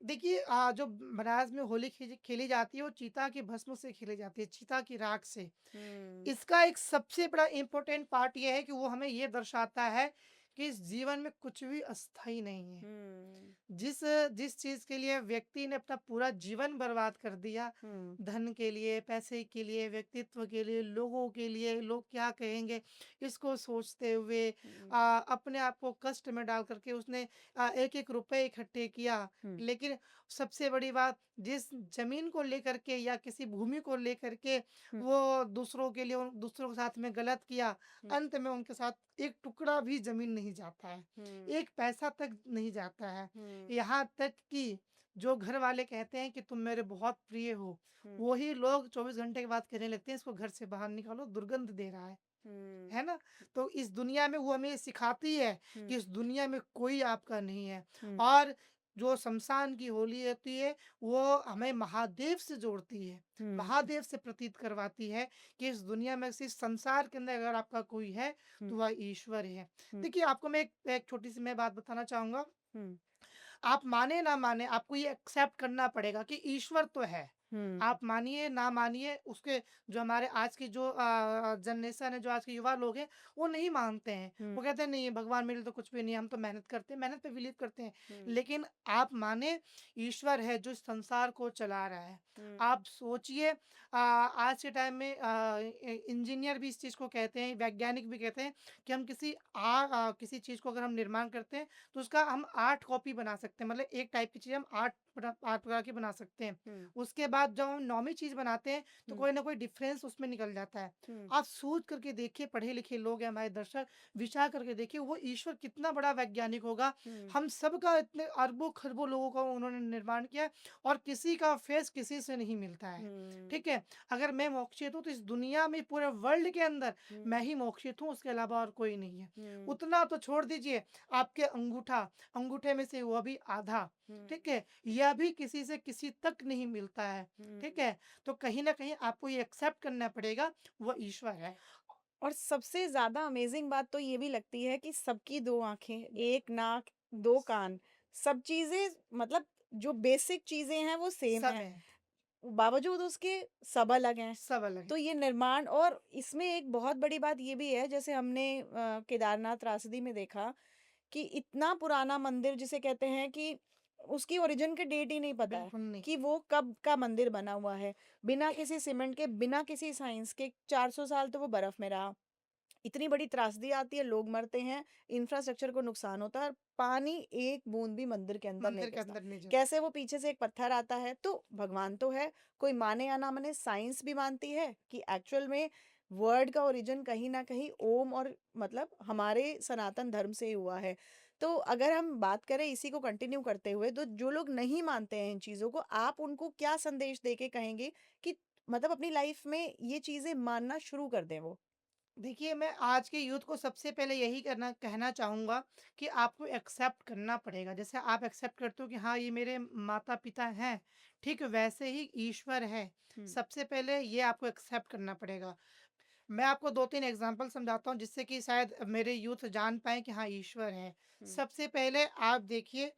देखिए जो बनारस में होली खेली खेली जाती है, वो चीता की भस्म से खेली जाती है, चीता की राख से। हुँ, इसका एक सबसे बड़ा इम्पोर्टेंट पार्ट ये है कि वो हमें ये दर्शाता है कि इस जीवन में कुछ भी अस्थाई नहीं है। हुँ, जिस जिस चीज़ के लिए व्यक्ति ने अपना पूरा जीवन बर्बाद कर दिया, हुँ, धन के लिए, पैसे के लिए, व्यक्तित्व के लिए, लोगों के लिए, लोग क्या कहेंगे, इसको सोचते हुए हुँ, अपने आप को कष्ट में डाल कर के उसने एक-एक रुपए इकट्ठे किया। हुँ, लेकिन सबसे बड़ी बात, जिस ज़मीन को लेकर के या किसी भूमि को लेकर के हुँ, वो दूसरों के लिए उन दूसरों के साथ में गलत किया, हुँ, अंत में उनके साथ एक टुकड़ा भी ज़मीन नहीं जाता है, हुँ, एक पैसा तक नहीं जाता है। हुँ, यहाँ तक कि जो घर वाले कहते हैं कि तुम मेरे बहुत प्रिय हो, हुँ, वही लोग 24 घंटे के बाद कहने लगते हैं इसको घर से बाहर निकालो, दुर्गंध दे रहा हुँ, है ना? तो इस दुनिया में वो हमें ये सिखाती है हुँ, कि इस दुनिया में कोई आपका नहीं है। हुँ, और जो शमशान की होली होती है, वो हमें महादेव से जोड़ती है, हुँ, महादेव से प्रतीत करवाती है कि इस दुनिया में, इस संसार के अंदर अगर आपका कोई है, हुँ, तो वह ईश्वर है। हुँ, देखिए, आपको मैं एक छोटी-सी मैं बात बताना चाहूँगा। हुँ, आप माने ना माने, आपको ये एक्सेप्ट करना पड़ेगा कि ईश्वर तो है। हुँ, आप मानिए ना मानिए, उसके जो हमारे आज की जो जनरेशन है, जो आज के युवा लोग हैं, वो नहीं मानते हैं। हुँ, वो कहते हैं नहीं भगवान मेरे लिए तो कुछ भी नहीं है, हम तो मेहनत करते हैं, मेहनत पे बिलीव करते हैं। हुँ, लेकिन आप माने, ईश्वर है जो इस संसार को चला रहा है। हुँ, आप सोचिए, आज के टाइम में इंजीनियर भी इस चीज़ को कहते हैं, वैज्ञानिक भी कहते हैं कि हम किसी चीज़ को अगर हम निर्माण करते हैं, तो उसका हम आर्ट कॉपी बना सकते हैं, मतलब एक टाइप की चीज़ हम आर्ट प्रकार की बना सकते हैं। हुँ, उसके बाद जब हम नॉर्मल चीज़ बनाते हैं, तो हुँ, कोई ना कोई डिफ़रेंस उसमें निकल जाता है। हुँ, आप सोच करके देखिए, पढ़े-लिखे लोग हैं हमारे दर्शक, विचार करके देखिए वो ईश्वर कितना बड़ा वैज्ञानिक होगा। हुँ, हम सबका इतने अरबों-खरबों लोगों का उन्होंने निर्माण किया है, और किसी का फेस किसी से नहीं मिलता है। हुँ, ठीक है? अगर मैं मोक्षित हूँ, तो इस दुनिया में, पूरे वर्ल्ड के अंदर हुँ, मैं ही मोक्षित हूँ, उसके अलावा और कोई नहीं है। हुँ, उतना तो छोड़ दीजिए, आपके अंगूठे में से वो भी आधा, हुँ, ठीक है? यह भी किसी से किसी तक नहीं मिलता है, हुँ। ठीक है? तो कहीं न कहीं आपको ये एक्सेप्ट करना पड़ेगा, वो ईश्वर है। और सबसे ज़्यादा अमेज़िंग बात तो ये भी लगती है कि सबकी 2 आँखें, 1 नाक, 2 कान, सब चीज़ें मतलब जो बेसिक चीज़ें हैं वो सेम सब हैं, है, बावजूद उसके सब अलग हैं। सब अलग है। तो ये निर्माण और इसमें एक बहुत बड़ी बात ये भी है जैसे हमने केदारनाथ त्रासदी में देखा कि इतना पुराना मंदिर जिसे कहते हैं कि उसकी ओरिजिन की डेट ही नहीं पता है बिल्कुल नहीं। कि वो कब का मंदिर बना हुआ है। बिना किसी सीमेंट के, बिना किसी साइंस के 400 साल तो वो बर्फ में रहा। इतनी बड़ी त्रासदी आती है, लोग मरते हैं, इंफ्रास्ट्रक्चर को नुकसान होता है और पानी एक बूंद भी मंदिर के अंदर नहीं मंदिर के घुसता। अंदर नहीं जाता। कैसे वो पीछे से एक पत्थर आता है, तो भगवान तो है, कोई माने या ना माने साइंस भी मानती है कि एक्चुअल में वर्ड का ओरिजिन कहीं न कहीं ओम और मतलब हमारे सनातन धर्म से ही हुआ है। तो अगर हम बात करें इसी को कंटिन्यू करते हुए, तो जो लोग नहीं मानते हैं इन चीज़ों को, आप उनको क्या संदेश दे के कहेंगे कि मतलब अपनी लाइफ में ये चीज़ें मानना शुरू कर दें वो? देखिए, मैं आज के यूथ को सबसे पहले यही करना कहना चाहूँगा कि आपको एक्सेप्ट करना पड़ेगा। जैसे आप एक्सेप्ट करते हो कि हाँ, ये मेरे माता-पिता हैं, ठीक वैसे ही ईश्वर है। हुँ, सबसे पहले ये आपको एक्सेप्ट करना पड़ेगा। मैं आपको 2-3 एग्ज़ाम्पल समझाता हूँ, जिससे कि शायद मेरे यूथ जान पाएँ कि हाँ, ईश्वर है। हुँ, सबसे पहले आप देखिए,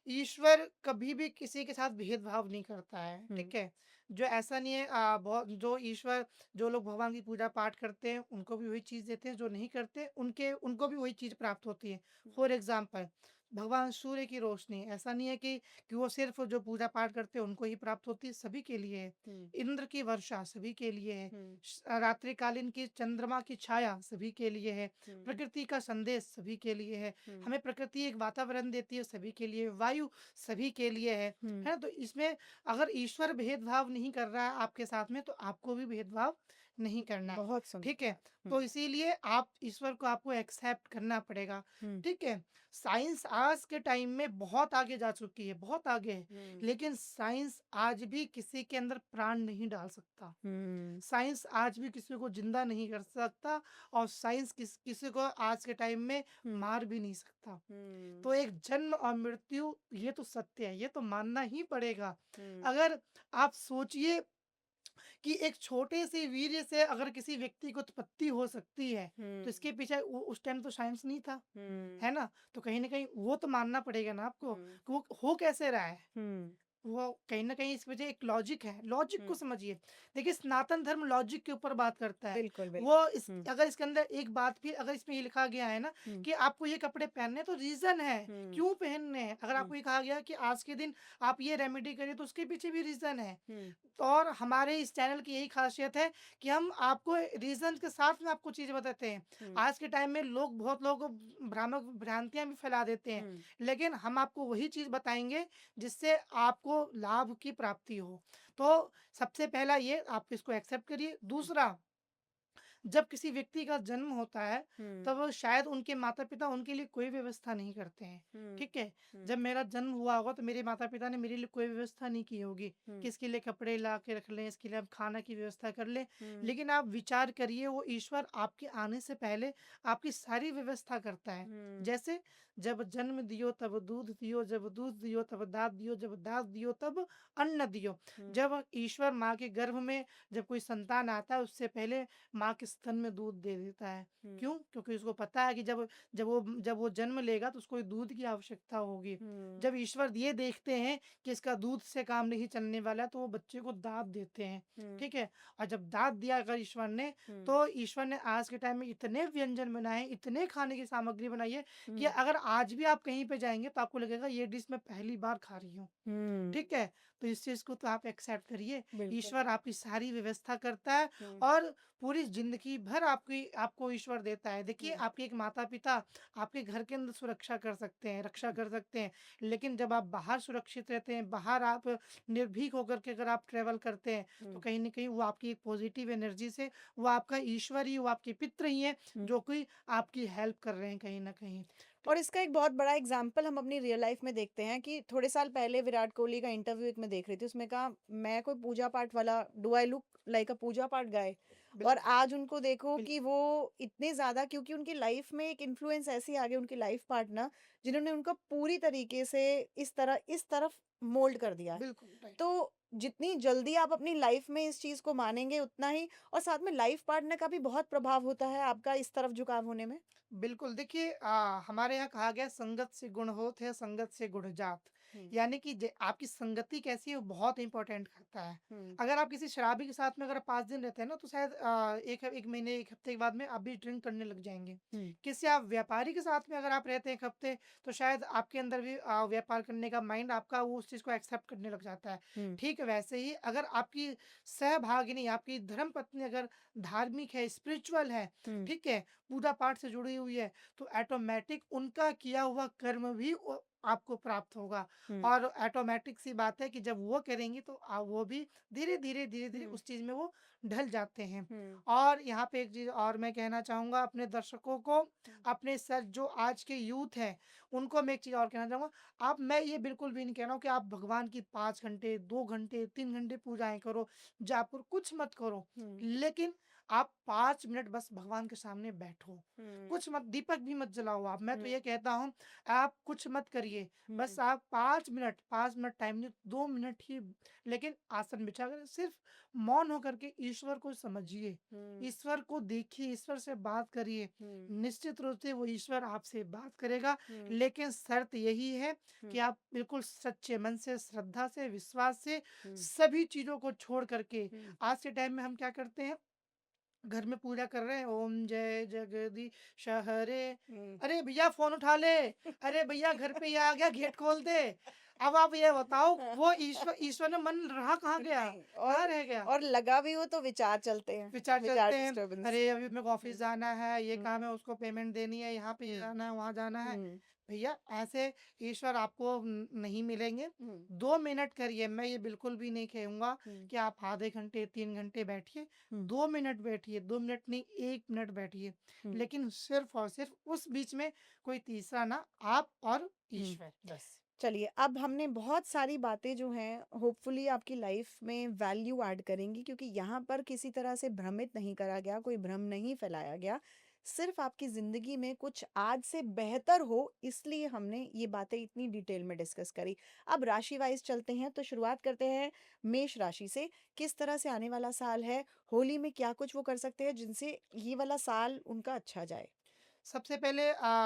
ईश्वर कभी भी किसी के साथ भेदभाव नहीं करता है, हुँ। ठीक है? जो ऐसा नहीं है, बहुत जो ईश्वर, जो लोग भगवान की पूजा पाठ करते हैं, उनको भी वही चीज़ देते हैं, जो नहीं करते, उनको भी वही चीज़ प्राप्त होती है। हुँ, फॉर एग्ज़ाम्पल, भगवान सूर्य की रोशनी, ऐसा नहीं है कि वो सिर्फ़ जो पूजा पाठ करते हैं, उनको ही प्राप्त होती है, सभी के लिए है। हुँ, इंद्र की वर्षा सभी के लिए है। हुँ, रात्रिकालीन की चंद्रमा की छाया सभी के लिए है। हुँ, प्रकृति का संदेश सभी के लिए है। हुँ, हमें प्रकृति एक वातावरण देती है, सभी के लिए। वायु सभी के लिए हुँ, है ना? तो इसमें अगर ईश्वर भेदभाव नहीं कर रहा है आपके साथ में, तो आपको भी भेदभाव नहीं करना है, बहुत सुंदर। ठीक है? हुँ, तो इसीलिए आप ईश्वर को आपको एक्सेप्ट करना पड़ेगा, हुँ, ठीक है? साइंस आज के टाइम में बहुत आगे जा चुकी है, बहुत आगे है, हुँ, लेकिन साइंस आज भी किसी के अंदर प्राण नहीं डाल सकता। हुँ, साइंस आज भी किसी को ज़िंदा नहीं कर सकता, और साइंस किसी को आज के टाइम में हुँ, मार भी नहीं सकता। हुँ, तो एक जन्म और मृत्यु, ये तो सत्य है, ये तो मानना ही पड़ेगा। हुँ, अगर आप सोचिए कि एक छोटे से वीर्य से अगर किसी व्यक्ति को उत्पत्ति हो सकती है, तो हुँ, इसके पीछे उस टाइम तो साइंस नहीं था, हुँ, है ना? तो कहीं न कहीं वो तो मानना पड़ेगा ना आपको हुँ, कि वो हो कैसे रहा है। हुँ, वो कहीं न कहीं इस वजह एक लॉजिक है, लॉजिक हुँ, को समझिए। देखिए सनातन धर्म लॉजिक के ऊपर बात करता है। बिल्कुल, वो बिल्कुल। इस हुँ, अगर इसके अंदर एक बात भी अगर इसमें ये लिखा गया है ना हुँ, कि आपको ये कपड़े पहनने हैं तो रीज़न है, हुँ, क्यों पहनने हैं। अगर हुँ, आपको ये कहा गया कि आज के दिन आप ये रेमेडी करिए तो उसके पीछे भी रीज़न है। हुँ, और हमारे इस चैनल की यही ख़ासियत है कि हम आपको रीज़न के साथ में आपको चीज़ें बताते हैं। हुँ, आज के टाइम में लोग बहुत लोगों को भ्रामक भ्रांतियाँ भी फैला देते हैं, हुँ, लेकिन हम आपको वही चीज़ बताएँगे जिससे आपको लाभ की प्राप्ति हो। तो सबसे पहला ये आप इसको एक्सेप्ट करिए। हुँ, दूसरा, जब किसी व्यक्ति का जन्म होता है, हुँ, तब शायद उनके माता-पिता उनके लिए कोई व्यवस्था नहीं करते हैं, हुँ, ठीक है? हुँ, जब मेरा जन्म हुआ होगा तो मेरे माता-पिता ने मेरे लिए कोई व्यवस्था नहीं की होगी हुँ, कि इसके लिए कपड़े ला के रख लें, इसके लिए आप खाना की व्यवस्था कर लें। हुँ, लेकिन आप विचार करिए वो ईश्वर आपके आने से पहले आपकी सारी व्यवस्था करता है। हुँ, जैसे जब जन्म दियो तब दूध दियो, जब दूध दियो तब दाँत दियो, जब दाँत दियो तब अन्न दियो। हुँ, जब ईश्वर माँ के गर्भ में जब कोई संतान आता है उससे पहले माँ के स्तन में दूध दे देता है। हुँ, क्यों? क्योंकि उसको पता है कि जब वो जन्म लेगा तो उसको दूध की आवश्यकता होगी। हुँ, जब ईश्वर ये देखते हैं कि इसका दूध से काम नहीं चलने वाला है तो वो बच्चे को दाँत देते हैं, हुँ, ठीक है? और जब दाँत दिया अगर ईश्वर ने, हुँ, तो ईश्वर ने आज के टाइम में इतने व्यंजन बनाए हैं, इतने खाने की सामग्री बनाई है कि हुँ, अगर आज भी आप कहीं पे जाएँगे तो आपको लगेगा ये डिश मैं पहली बार खा रही हूँ। हुँ, ठीक है? तो इस चीज़ को तो आप एक्सेप्ट करिए। बिल्कुल। ईश्वर आपकी सारी व्यवस्था करता है हुँ, और पूरी ज़िंदगी भर आपको ईश्वर देता है। देखिए, हुँ, आपके एक माता-पिता आपके घर के अंदर सुरक्षा कर सकते हैं, रक्षा कर सकते हैं, लेकिन जब आप बाहर सुरक्षित रहते हैं, बाहर आप निर्भीक होकर के अगर आप ट्रैवल करते हैं, तो हुँ, कहीं न कहीं वो आपकी एक पॉज़िटिव एनर्जी से वो आपका ईश्वर ही, वो आपके पितृ ही हैं, हुँ। जो कि आपकी हेल्प कर रहे हैं कहीं न कहीं। और इसका एक बहुत बड़ा एग्जाम्पल हम अपनी रियल लाइफ में देखते हैं कि थोड़े साल पहले विराट कोहली का इंटरव्यू एक मैं देख रही थी, उसमें कहा मैं कोई पूजा पाठ वाला, do I look like a puja paath guy. और बिल्कुल, आज उनको देखो कि बिल्कुल, वो इतने ज्यादा, क्योंकि उनकी लाइफ में एक इन्फ्लुएंस ऐसी आ गई, उनकी लाइफ पार्टनर जिन्होंने उनको पूरी तरीके से इस तरफ मोल्ड कर दिया है। बिल्कुल, राइट। तो जितनी जल्दी आप अपनी लाइफ में इस चीज को मानेंगे उतना ही, और साथ में लाइफ पार्टनर का भी बहुत प्रभाव होता है आपका इस तरफ झुकाव होने में। बिल्कुल, देखिए हमारे यहाँ कहा गया संगत से गुण होत है, संगत से गुण जात। हम्म, यानी कि ज आपकी संगति कैसी है वो बहुत इम्पोर्टेंट करता है। हम्म, अगर आप किसी शराबी के साथ में अगर 5 दिन रहते हैं ना तो शायद 1 महीने 1 हफ्ते के बाद में आप भी ड्रिंक करने लग जाएँगे। हम्म, किसी आप व्यापारी के साथ में अगर आप रहते हैं 1 हफ्ते तो शायद आपके अंदर भी व्यापार करने का माइंड आपका वो उस चीज़ को एक्सेप्ट करने लग जाता है। हम्म, ठीक वैसे ही अगर आपकी सहभागिनी, आपकी धर्मपत्नी अगर धार्मिक है, स्पिरिचुअल है, हम्म, ठीक है? पूजा पाठ से जुड़ी हुई है, तो ऑटोमैटिक उनका किया हुआ कर्म भी आपको प्राप्त होगा हुँ, और ऑटोमैटिक सी बात है कि जब वो करेंगी तो वो भी धीरे-धीरे, धीरे-धीरे हुँ, उस चीज़ में वो ढल जाते हैं। हुँ, और यहाँ पे एक चीज़ और मैं कहना चाहूँगा अपने दर्शकों को, हुँ, अपने सर जो आज के यूथ हैं, उनको मैं एक चीज़ और कहना चाहूँगा, मैं ये बिल्कुल भी नहीं कह रहा हूँ कि आप भगवान की 5 घंटे, 2 घंटे, 3 घंटे पूजाएँ करो, जाप करो, कुछ मत करो। हुँ, लेकिन आप 5 मिनट बस भगवान के सामने बैठो। हुँ, कुछ मत दीपक भी मत जलाओ आप। मैं तो हुँ, ये कहता हूँ आप कुछ मत करिए। बस हुँ, आप 5 मिनट टाइम नहीं 2 मिनट ही लेकिन आसन बिछा कर सिर्फ़ मौन होकर के ईश्वर को समझिए। हुँ, ईश्वर को देखिए, ईश्वर से बात करिए। हुँ, निश्चित रूप से वो ईश्वर आपसे बात करेगा, हुँ, लेकिन शर्त यही है हुँ, कि आप बिल्कुल सच्चे मन से, श्रद्धा से, विश्वास से हुँ, सभी चीज़ों को छोड़ कर के हुँ, आज के टाइम में हम क्या करते हैं घर में पूजा कर रहे हैं, ओम जय जगदीश हरे। हुँ। अरे भैया फ़ोन उठा ले, अरे भैया घर पे ये आ गया गेट खोल दे। अब आप ये बताओ वो ईश्वर ईश्वर में मन रहा कहाँ गया? नहीं, कहाँ रह गया? और लगा भी हो तो विचार चलते हैं, विचार विचार चलते हैं, डिस्टर्बेंस। अरे अभी मेरे को ऑफ़िस हुँ, जाना है, ये हुँ, काम है, उसको पेमेंट देनी है, यहाँ पे हुँ, जाना है, वहाँ जाना है। हुँ, भैया ऐसे ईश्वर आपको नहीं मिलेंगे। हुँ, 2 मिनट करिए, मैं ये बिल्कुल भी नहीं कहूँगा हुँ, कि आप आधे घंटे, 3 घंटे बैठिए। हुँ, 2 मिनट बैठिए, 2 मिनट नहीं 1 मिनट बैठिए। हुँ, लेकिन सिर्फ़ और सिर्फ़ उस बीच में कोई तीसरा ना, आप और हुँ। ईश्वर बस। चलिए, अब हमने बहुत सारी बातें जो हैं होपफुली आपकी लाइफ में वैल्यू ऐड करेंगी, क्योंकि यहाँ पर किसी तरह से भ्रमित नहीं करा गया, कोई भ्रम नहीं फैलाया गया। सिर्फ आपकी ज़िंदगी में कुछ आज से बेहतर हो, इसलिए हमने ये बातें इतनी डिटेल में डिस्कस करी। अब राशि वाइज़ चलते हैं, तो शुरुआत करते हैं मेष राशि से। किस तरह से आने वाला साल है? होली में क्या कुछ वो कर सकते हैं जिनसे ये वाला साल उनका अच्छा जाए? सबसे पहले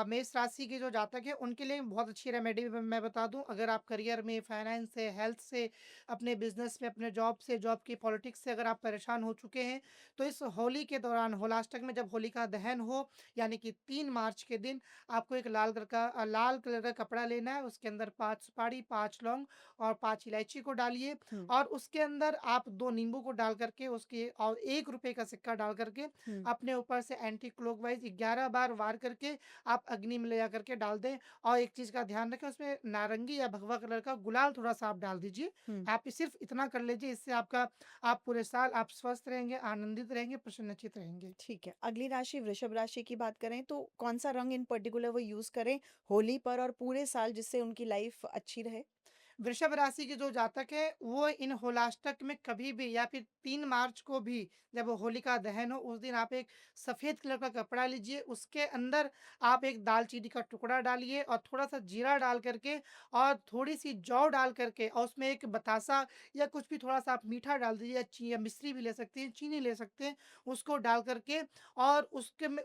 मेष राशि के जो जातक हैं उनके लिए बहुत अच्छी रेमेडी मैं बता दूं। अगर आप करियर में, फाइनेंस से, हेल्थ से, अपने बिजनेस में, अपने जॉब से, जॉब की पॉलिटिक्स से अगर आप परेशान हो चुके हैं, तो इस होली के दौरान होलाष्टक में जब होलिका दहन हो, यानी कि 3 मार्च के दिन, आपको एक लाल कलर का कपड़ा लेना है। उसके अंदर 5 सुपारी, 5 लौंग और 5 इलायची को डालिए, हुँ, और उसके अंदर आप 2 नींबू को डाल करके, उसके और 1 रुपए का सिक्का डाल करके हुँ, अपने ऊपर से एंटी क्लॉकवाइज 11 बार वार करके आप अग्नि में ले जा करके डाल दें। और एक चीज़ का ध्यान रखें, उसमें नारंगी या भगवा कलर का गुलाल थोड़ा-सा आप डाल दीजिए। हुँ। आप सिर्फ़ इतना कर लीजिए, इससे आप पूरे साल आप स्वस्थ रहेंगे, आनंदित रहेंगे, प्रसन्नचित्त रहेंगे। ठीक है। अगली राशि वृषभ राशि की बात करें तो कौन-सा रंग इन पर्टिकुलर वो यूज़ करें होली पर और पूरे साल जिससे उनकी लाइफ़ अच्छी रहे? वृषभ राशि के जो जातक है वो इन होलाष्टक में कभी भी या फिर 3 मार्च को भी, जब होलिका दहन हो उस दिन आप एक सफेद कलर का कपड़ा लीजिए, उसके अंदर आप एक दालचीनी का टुकड़ा डालिए और थोड़ा सा जीरा डाल करके और थोड़ी सी जौ डाल करके, और उसमें एक बतासा या कुछ भी थोड़ा सा आप मीठा डाल दीजिए, या मिश्री भी ले सकते हैं, चीनी ले सकते हैं, उसको डाल करके, और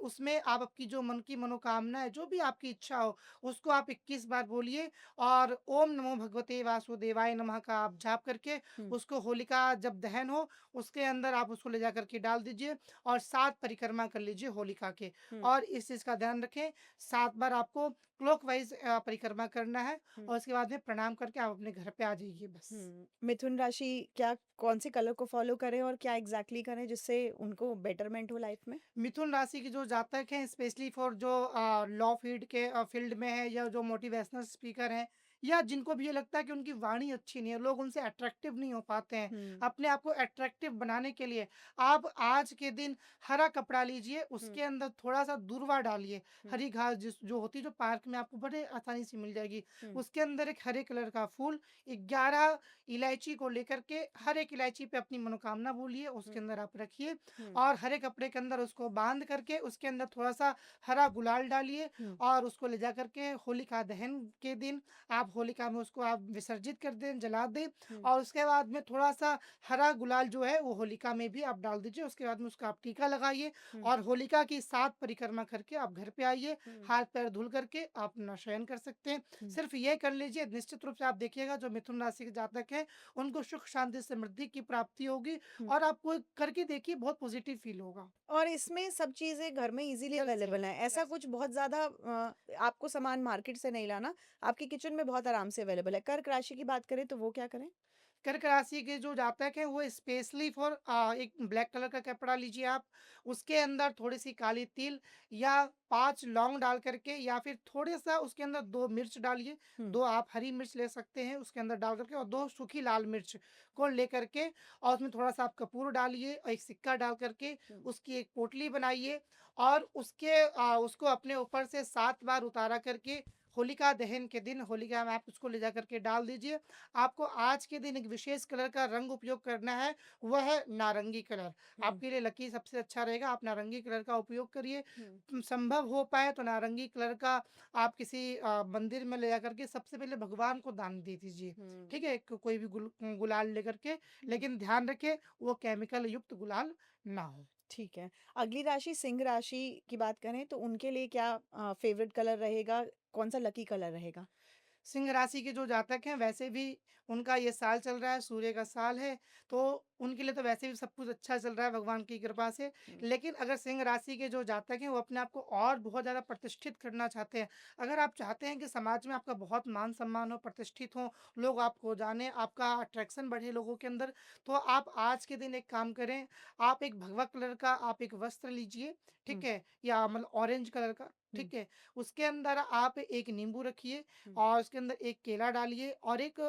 उसमें आप आपकी जो मन की मनोकामना है, जो भी आपकी इच्छा हो, उसको आप 21 बार बोलिए, और ओम नमो भगवते वासुदेवाय नमः का आप जाप करके हुँ, उसको, होलिका जब दहन हो उसके अंदर आप उसको ले जा करके डाल दीजिए, और 7 परिक्रमा कर लीजिए होलिका के। हुँ, और इस चीज़ का ध्यान रखें, 7 बार आपको क्लॉकवाइज़ परिक्रमा करना है, हुँ, और उसके बाद में प्रणाम करके आप अपने घर पे आ जाइए बस। हुँ। मिथुन राशि क्या कौन-से कलर को फ़ॉलो करें और क्या एग्ज़ैक्टली करें जिससे उनको बेटरमेंट हो लाइफ़ में? मिथुन राशि के जो जातक हैं, स्पेशली फॉर जो लॉ फील्ड में है, या जो मोटिवेशनल स्पीकर हैं, या जिनको भी ये लगता है कि उनकी वाणी अच्छी नहीं है, लोग उनसे अट्रैक्टिव नहीं हो पाते हैं, हुँ, अपने आप को अट्रैक्टिव बनाने के लिए आप आज के दिन हरा कपड़ा लीजिए, हुँ, उसके अंदर थोड़ा सा दूर्वा डालिए। हुँ, हरी घास जो होती है, जो पार्क में आपको बड़े आसानी से मिल जाएगी, हुँ, उसके अंदर एक हरे कलर का फूल, 11 इलायची को लेकर के, हर एक इलायची पे अपनी मनोकामना बोलिए, हुँ, उसके अंदर आप रखिए, हुँ, और हरे कपड़े के अंदर उसको बांध करके उसके अंदर थोड़ा-सा हरा गुलाल डालिए, हुँ, और उसको ले जा करके होलिका दहन के दिन आप होलिका में उसको आप विसर्जित कर दें, जला दें, हुँ, और उसके बाद में थोड़ा-सा हरा गुलाल जो है वो होलिका में भी आप डाल दीजिए। उसके बाद में उसका आप टीका लगाइए, हुँ, और होलिका की 7 परिक्रमा करके आप घर पे आइए, हुँ, हाथ-पैर धुल करके आप अपना शयन कर सकते हैं। हुँ, सिर्फ़ ये कर लीजिए, निश्चित रूप से आप देखिएगा जो मिथुन राशि के जातक हैं, उनको सुख, शांति, समृद्धि की प्राप्ति होगी, हुँ। और आपको करके देखिए बहुत पॉज़िटिव फ़ील होगा। और इसमें सब चीज़ें घर में ईज़िली यस, यस, अवेलेबल हैं। ऐसा यस। कुछ बहुत ज़्यादा आपको सामान मार्केट से नहीं लाना, आपके किचन में बहुत आराम से अवेलेबल है। कर्क राशि की बात करें तो वो क्या करें? कर्क राशि के जो जातक हैं वो स्पेशली फॉर एक ब्लैक कलर का कपड़ा लीजिए आप, उसके अंदर थोड़ी सी काली तिल या 5 लौंग डाल करके, या फिर थोड़े सा उसके अंदर 2 मिर्च डालिए, हुँ, 2 आप हरी मिर्च ले सकते हैं उसके अंदर डाल करके, और 2 सूखी लाल मिर्च को ले करके, और उसमें थोड़ा सा आप कपूर डालिए और एक सिक्का डाल करके हुँ, उसकी एक पोटली बनाइए, और उसको अपने ऊपर से 7 बार उतारा करके होलिका दहन के दिन होलिका में आप उसको ले जा करके डाल दीजिए। आपको आज के दिन एक विशेष कलर का रंग उपयोग करना है, वह है नारंगी कलर। हुँ, आपके लिए लकी सबसे अच्छा रहेगा, आप नारंगी कलर का उपयोग करिए। हुँ, संभव हो पाए तो नारंगी कलर का आप किसी मंदिर में ले जाकर के सबसे पहले भगवान को दान दे दीजिए, हुँ, ठीक है? कोई भी गुलाल लेकर के, हुँ। लेकिन ध्यान रखें वो केमिकल युक्त गुलाल ना हो। ठीक है। अगली राशि सिंह राशि की बात करें तो उनके लिए क्या फ़ेवरेट कलर रहेगा? कौन-सा लकी कलर रहेगा? सिंह राशि के जो जातक हैं वैसे भी उनका ये साल चल रहा है, सूर्य का साल है, तो उनके लिए तो वैसे भी सब कुछ अच्छा चल रहा है भगवान की कृपा से। हुँ, लेकिन अगर सिंह राशि के जो जातक हैं वो अपने आप को और बहुत ज़्यादा प्रतिष्ठित करना चाहते हैं, अगर आप चाहते हैं कि समाज में आपका बहुत मान-सम्मान हो, प्रतिष्ठित हो, लोग आपको जानें, आपका अट्रैक्शन बढ़े लोगों के अंदर, तो आप आज के दिन एक काम करें, आप एक भगवा कलर का आप एक वस्त्र लीजिए, हुँ, ठीक है? या मतलब ऑरेंज कलर का, हुँ, ठीक है? उसके अंदर आप एक नींबू रखिए हुँ, और उसके अंदर एक केला डालिए और एक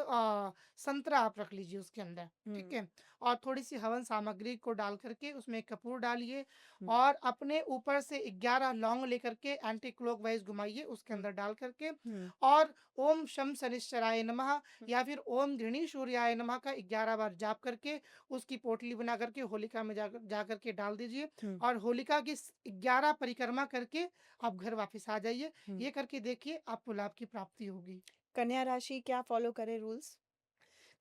संतरा आप रख लीजिए उसके अंदर, ठीक हुँ, है? और थोड़ी-सी हवन सामग्री को डाल कर के उसमें कपूर डालिए हुँ, और अपने ऊपर से 11 लौंग लेकर के एंटी क्लॉकवाइज़ घुमाइए उसके हुँ, अंदर डाल कर के हुँ, और ओम शम शनिश्चराय नमः हुँ, या फिर ओम गृणी सूर्याय नमः का 11 बार जाप करके उसकी पोटली बना करके होलिका में जा करके डाल दीजिए हुँ, और होलिका की 11 परिक्रमा करके आप घर वापस आ जाइए। हुँ। ये करके देखिए आपको लाभ की प्राप्ति होगी। कन्या राशि क्या फ़ॉलो करे रूल्स?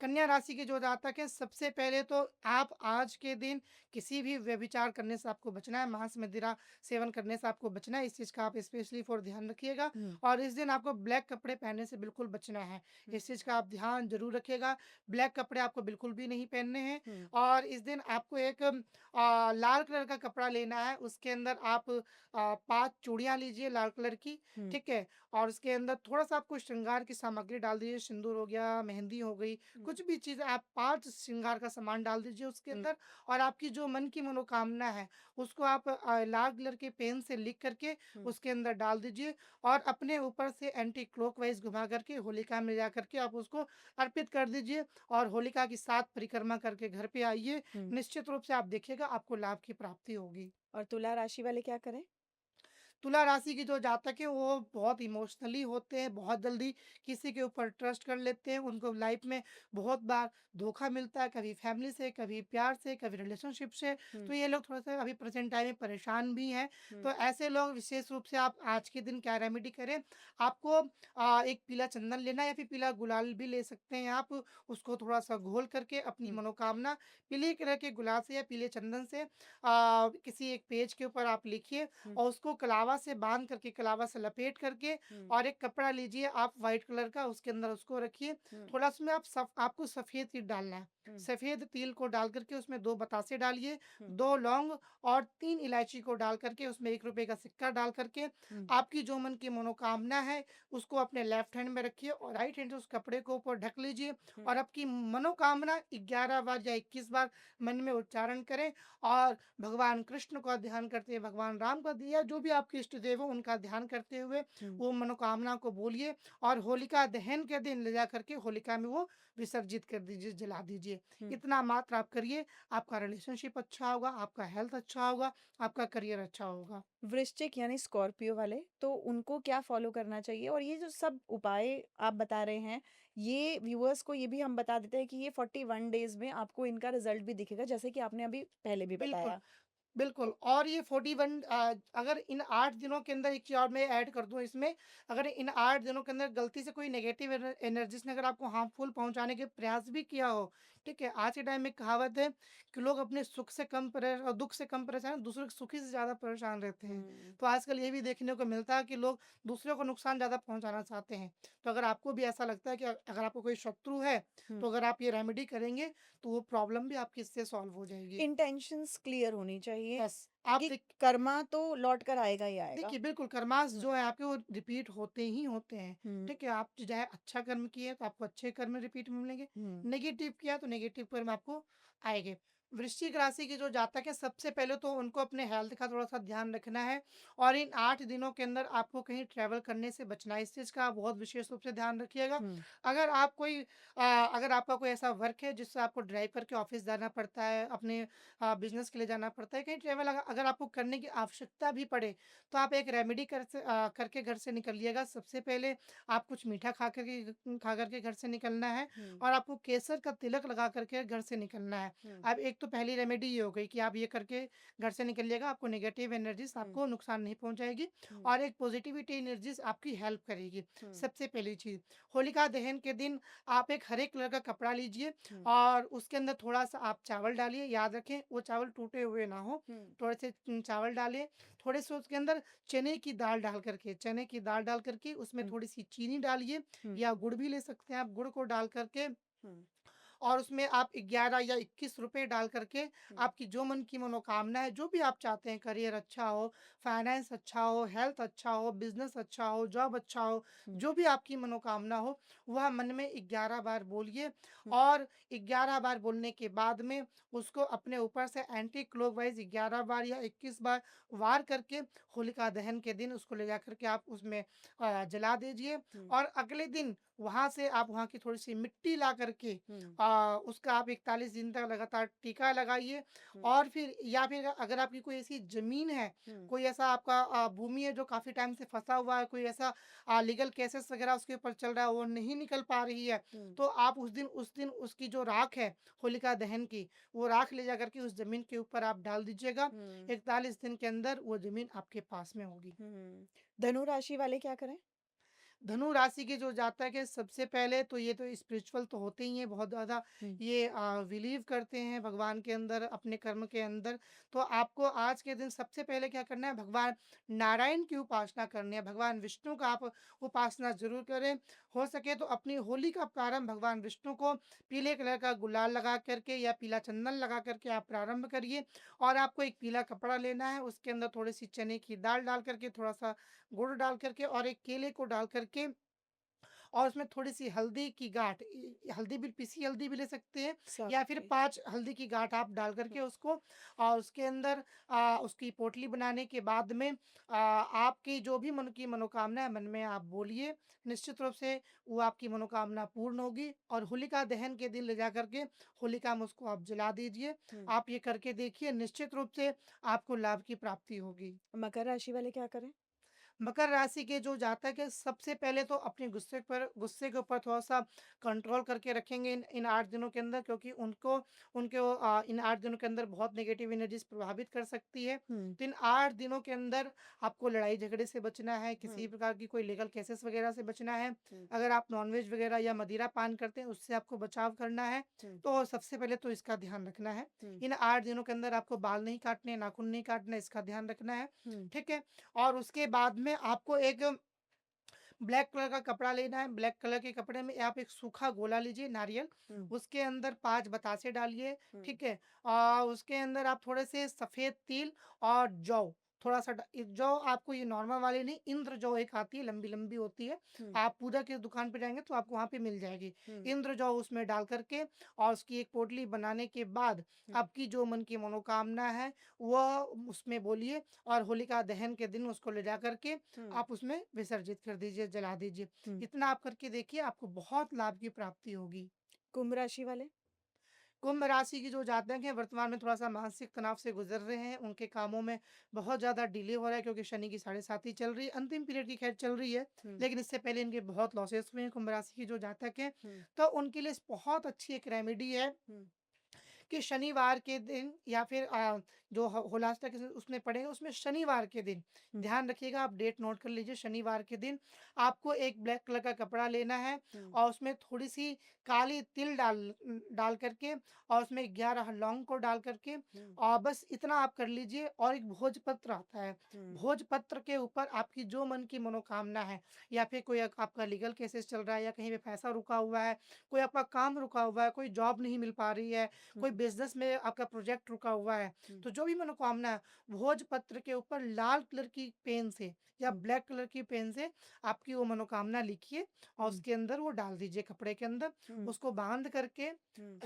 कन्या राशि के जो जातक हैं सबसे पहले तो आप आज के दिन किसी भी व्यभिचार करने से आपको बचना है, मांस मदिरा सेवन करने से आपको बचना है, इस चीज़ का आप स्पेशली फॉर ध्यान रखिएगा हुँ, और इस दिन आपको ब्लैक कपड़े पहनने से बिल्कुल बचना है। हुँ, इस चीज़ का आप ध्यान ज़रूर रखिएगा, ब्लैक कपड़े आपको बिल्कुल भी नहीं पहनने हैं हुँ, और इस दिन आपको एक लाल कलर का कपड़ा लेना है, उसके अंदर आप 5 चूड़ियाँ लीजिए लाल कलर की, हुँ, ठीक है? और उसके अंदर थोड़ा-सा आपको श्रृंगार की सामग्री डाल दीजिए, सिंदूर हो गया, मेहंदी हो गई, हुँ, कुछ भी चीज़ आप 5 श्रृंगार का सामान डाल दीजिए उसके हुँ, अंदर और आपकी जो मन की मनोकामना है, उसको आप लाल कलर के पेन से लिख कर के हुँ, उसके अंदर डाल दीजिए और अपने ऊपर से एंटी क्लॉकवाइज़ घुमा कर के होलिका में जा कर के आप उसको अर्पित कर दीजिए और होलिका की 7 परिक्रमा करके घर पे आइए। हुँ। निश्चित रूप से आप देखिएगा आपको लाभ की प्राप्ति होगी। और तुला राशि वाले क्या करें? तुला राशि के जो जातक हैं वो बहुत इमोशनली होते हैं, बहुत जल्दी किसी के ऊपर ट्रस्ट कर लेते हैं, उनको लाइफ में बहुत बार धोखा मिलता है, कभी फैमिली से, कभी प्यार से, कभी रिलेशनशिप से। हुँ, तो ये लोग थोड़ा-सा अभी प्रेज़ेंट टाइम में परेशान भी हैं। हुँ, तो ऐसे लोग विशेष रूप से आप आज के दिन क्या रेमेडी करें, आपको एक पीला चंदन लेना है या फिर पीला गुलाल भी ले सकते हैं आप, उसको थोड़ा-सा घोल करके अपनी हुँ, मनोकामना पीले कलर के गुलाल से या पीले चंदन से किसी एक पेज के ऊपर आप लिखिए हुँ, और उसको कलावा से बाँध करके, कलावा से लपेट करके हुँ, और एक कपड़ा लीजिए आप व्हाइट कलर का, उसके अंदर उसको रखिए। हुँ, थोड़ा उसमें आपको सफ़ेद तिल डालना है। हुँ, सफ़ेद तिल को डाल कर के उसमें 2 बतासे डालिए, हुँ, 2 लौंग और 3 इलायची को डाल कर के उसमें ₹1 का सिक्का डाल कर के हुँ, आपकी जो मन की मनोकामना है, उसको अपने लेफ्ट हैंड में रखिए और राइट हैंड से उस कपड़े को ऊपर ढक लीजिए हुँ, और आपकी मनोकामना 11 बार या 21 बार मन में उच्चारण करें और भगवान कृष्ण का ध्यान करते हुए, भगवान राम का या जो भी आपके इष्ट देव हो उनका ध्यान करते हुए हुँ, वो मनोकामना को बोलिए और होलिका दहन के दिन ले जा करके होलिका में वो विसर्जित कर दीजिए, जला दीजिए। हुँ। इतना मात्र आप करिए, आपका रिलेशनशिप अच्छा होगा, आपका हेल्थ अच्छा होगा, आपका करियर अच्छा होगा। वृश्चिक यानी स्कॉर्पियो वाले, तो उनको क्या फ़ॉलो करना चाहिए? और ये जो सब उपाय आप बता रहे हैं, ये व्यूअर्स को ये भी हम बता देते हैं कि ये 41 डेज़ में आपको इनका रिज़ल्ट भी दिखेगा, जैसे कि आपने अभी पहले भी बिल्कुल। बताया। बिल्कुल और ये 41 अगर इन 8 दिनों के अंदर एक चीज़ और मैं ऐड कर दूँ इसमें, अगर इन 8 दिनों के अंदर गलती से कोई नेगेटिव एनर्जीज़ ने अगर आपको हार्मफुल पहुँचाने के प्रयास भी किया हो, ठीक है? आज के टाइम में कहावत है कि लोग अपने सुख से कम और दुःख से कम परेशान, दूसरों के सुखी से ज़्यादा परेशान रहते हैं। हुँ, तो आजकल ये भी देखने को मिलता है कि लोग दूसरों को नुकसान ज़्यादा पहुँचाना चाहते हैं। तो अगर आपको भी ऐसा लगता है कि अगर आपको कोई शत्रु है, हुँ। तो अगर आप ये रेमेडी करेंगे, तो वो प्रॉब्लम भी आपकी इससे सॉल्व हो जाएगी। इंटेंशंस क्लियर होनी चाहिए यस, आप कि देख कर्मा तो लौट कर आएगा ही आएगा। देखिए, बिल्कुल कर्मास हुँ, जो है आपके वो रिपीट होते ही होते हैं, हुँ, ठीक है? आप चाहे अच्छा कर्म किए तो आपको अच्छे कर्म रिपीट में मिलेंगे, हुँ, नेगेटिव किया तो नेगेटिव कर्म आपको आएँगे। वृश्चिक राशि के जो जातक हैं सबसे पहले तो उनको अपने हेल्थ का थोड़ा-सा ध्यान रखना है और इन 8 दिनों के अंदर आपको कहीं ट्रैवल करने से बचना है, इस चीज़ का आप बहुत विशेष रूप से ध्यान रखिएगा। हुँ, अगर आप कोई अगर आपका कोई ऐसा वर्क है जिससे आपको ड्राइव करके ऑफ़िस जाना पड़ता है, अपने बिज़नेस के लिए जाना पड़ता है, कहीं ट्रैवल अगर आपको करने की आवश्यकता भी पड़े, तो आप एक रेमेडी करके घर से निकलिएगा। सबसे पहले आप कुछ मीठा खा कर के घर से निकलना है हुँ, और आपको केसर का तिलक लगा कर के घर से निकलना है। हुँ, अब एक तो पहली रेमेडी ये हो गई कि आप ये करके घर से निकलिएगा, आपको नेगेटिव एनर्जीज़ हुँ, आपको नुकसान नहीं पहुँचाएगी हुँ, और एक पॉजिटिविटी एनर्जीज़ आपकी हेल्प करेगी। हुँ, सबसे पहली चीज़, होलिका दहन के दिन आप एक हरे कलर का कपड़ा लीजिए हुँ, और उसके अंदर थोड़ा-सा आप चावल डालिए, याद रखें वो चावल टूटे हुए ना हों। हुँ, थोड़े से चावल डालिए, थोड़े से उसके अंदर चने की दाल डाल करके उसमें हुँ, थोड़ी-सी चीनी डालिए हुँ, या गुड़ भी ले सकते हैं आप, गुड़ को डाल कर के हुँ, और उसमें आप 11 या 21 रुपए डाल करके हुँ, आपकी जो मन की मनोकामना है, जो भी आप चाहते हैं, करियर अच्छा हो, फाइनेंस अच्छा हो, हेल्थ अच्छा हो, बिज़नेस अच्छा हो, जॉब अच्छा हो, हुँ, जो भी आपकी मनोकामना हो, वह मन में 11 बार बोलिए हुँ, और 11 बार बोलने के बाद में उसको अपने ऊपर से एंटी क्लॉकवाइज़ 11 बार या 21 बार वार करके होलिका दहन के दिन उसको ले जाकर के आप उसमें जला दीजिए हुँ, और अगले दिन वहाँ से आप वहाँ की थोड़ी-सी मिट्टी ला कर के हुँ, उसका आप 41 दिन तक लगातार टीका लगाइए हुँ, और फिर या फिर अगर आपकी कोई ऐसी ज़मीन है, हुँ, कोई ऐसा आपका भूमि है जो काफ़ी टाइम से फँसा हुआ है, कोई ऐसा लीगल केसेस वग़ैरह उसके ऊपर चल रहा है, वो नहीं निकल पा रही है, हुँ, तो आप उस दिन उसकी जो राख है होलिका दहन की, वो राख ले जाकर के उस ज़मीन के ऊपर आप डाल दीजिएगा। हुँ, 41 दिन के अंदर वो ज़मीन आपके पास में होगी। हुँ। धनु राशि वाले क्या करें? धनु राशि के जो जातक है सबसे पहले तो ये तो स्पिरिचुअल तो होते ही हैं बहुत ज़्यादा हुँ, ये बिलीव करते हैं भगवान के अंदर अपने कर्म के अंदर। तो आपको आज के दिन सबसे पहले क्या करना है भगवान नारायण की उपासना करनी है, भगवान विष्णु का आप उपासना ज़रूर करें। हो सके तो अपनी होली का प्रारंभ भगवान विष्णु को पीले कलर का गुलाल लगा करके या पीला चंदन लगा करके आप प्रारंभ करिए और आपको एक पीला कपड़ा लेना है, उसके अंदर थोड़ी सी चने की दाल डाल करके थोड़ा सा गुड़ डाल करके और एक केले को डाल करके और उसमें थोड़ी-सी हल्दी की गाँठ हल्दी भी पिसी हल्दी भी ले सकते हैं या सॉफ्ट फिर टी। 5 हल्दी की गाँठ आप डाल कर हुँ, के उसको और उसके अंदर उसकी पोटली बनाने के बाद में आपकी जो भी मन की मनोकामना है मन में आप बोलिए, निश्चित रूप से वो आपकी मनोकामना पूर्ण होगी और होलिका दहन के दिन ले जाकर के होलिका में उसको आप जला दीजिए। हुँ। आप ये करके देखिए निश्चित रूप से आपको लाभ की प्राप्ति होगी। मकर राशि वाले क्या करें? मकर राशि के जो जातक है सबसे पहले तो अपने गुस्से के ऊपर थोड़ा-सा कंट्रोल करके रखेंगे इन 8 दिनों के अंदर क्योंकि इन 8 दिनों के अंदर बहुत नेगेटिव एनर्जीज़ प्रभावित कर सकती है। हुँ, तो इन 8 दिनों के अंदर आपको लड़ाई झगड़े से बचना है, किसी हुँ, प्रकार की कोई लीगल केसेस वगैरह से बचना है। हुँ, अगर आप नॉन-वेज वगैरह या मदिरा पान करते हैं उससे आपको बचाव करना है। हुँ, तो सबसे पहले तो इसका ध्यान रखना है। हुँ, इन 8 दिनों के अंदर आपको बाल नहीं काटने, नाखून नहीं काटना इसका ध्यान रखना है। हुँ, ठीक है? और उसके बाद में आपको एक ब्लैक कलर का कपड़ा लेना है, ब्लैक कलर के कपड़े में आप एक सूखा गोला लीजिए नारियल, हुँ, उसके अंदर 5 बतासे डालिए, हुँ, ठीक है? उसके अंदर आप थोड़े से सफ़ेद तिल और जौ थोड़ा-सा जौ आपको ये नॉर्मल वाली नहीं, इंद्र जौ एक आती है, लंबी-लंबी होती है। हुँ, आप पूजा की दुकान पे जाएँगे तो आपको वहाँ पे मिल जाएगी। हुँ, इंद्र जौ उसमें डाल कर के और उसकी एक पोटली बनाने के बाद हुँ, आपकी जो मन की मनोकामना है, वह उसमें बोलिए और होलिका दहन के दिन उसको ले जा कर के हुँ, आप उसमें विसर्जित कर दीजिए, जला दीजिए। हुँ। इतना आप करके देखिए, आपको बहुत लाभ की प्राप्ति होगी। कुंभ राशि वाले? कुंभ राशि की जो जातक हैं, वर्तमान में थोड़ा-सा मानसिक तनाव से गुज़र रहे हैं। उनके कामों में बहुत ज़्यादा डिले हो रहा है क्योंकि शनि की साढ़े साती चल रही है। अंतिम पीरियड की खैर चल रही है, हुँ, लेकिन इससे पहले इनके बहुत लॉसेस हुए हैं कुंभ राशि के जो जातक हैं। हुँ, तो उनके लिए बहुत अच्छी एक रेमेडी है हुँ, कि शनिवार के दिन या फिर जो होलास्टा के उसमें पड़ेगा उसमें शनिवार के दिन हुँ, ध्यान रखिएगा आप डेट नोट कर लीजिए शनिवार के दिन आपको एक ब्लैक कलर का कपड़ा लेना है हुँ, और उसमें थोड़ी सी काली तिल डाल करके और उसमें 11 लौंग को डाल करके हुँ, और बस इतना आप कर लीजिए और एक भोजपत्र आता है हुँ, भोजपत्र के ऊपर आपकी जो मन की मनोकामना है या फिर कोई आपका लीगल केसेस चल रहा है या कहीं पे पैसा रुका हुआ है कोई आपका काम रुका हुआ है कोई जॉब नहीं मिल पा रही है हुँ, कोई बिज़नेस में आपका प्रोजेक्ट रुका हुआ है, हुँ, तो जो भी मनोकामना है, भोजपत्र के ऊपर लाल कलर की पेन से या हुँ, ब्लैक कलर की पेन से आपकी वो मनोकामना लिखिए और हुँ, उसके अंदर वो डाल दीजिए कपड़े के अंदर। हुँ, उसको बाँध करके हुँ,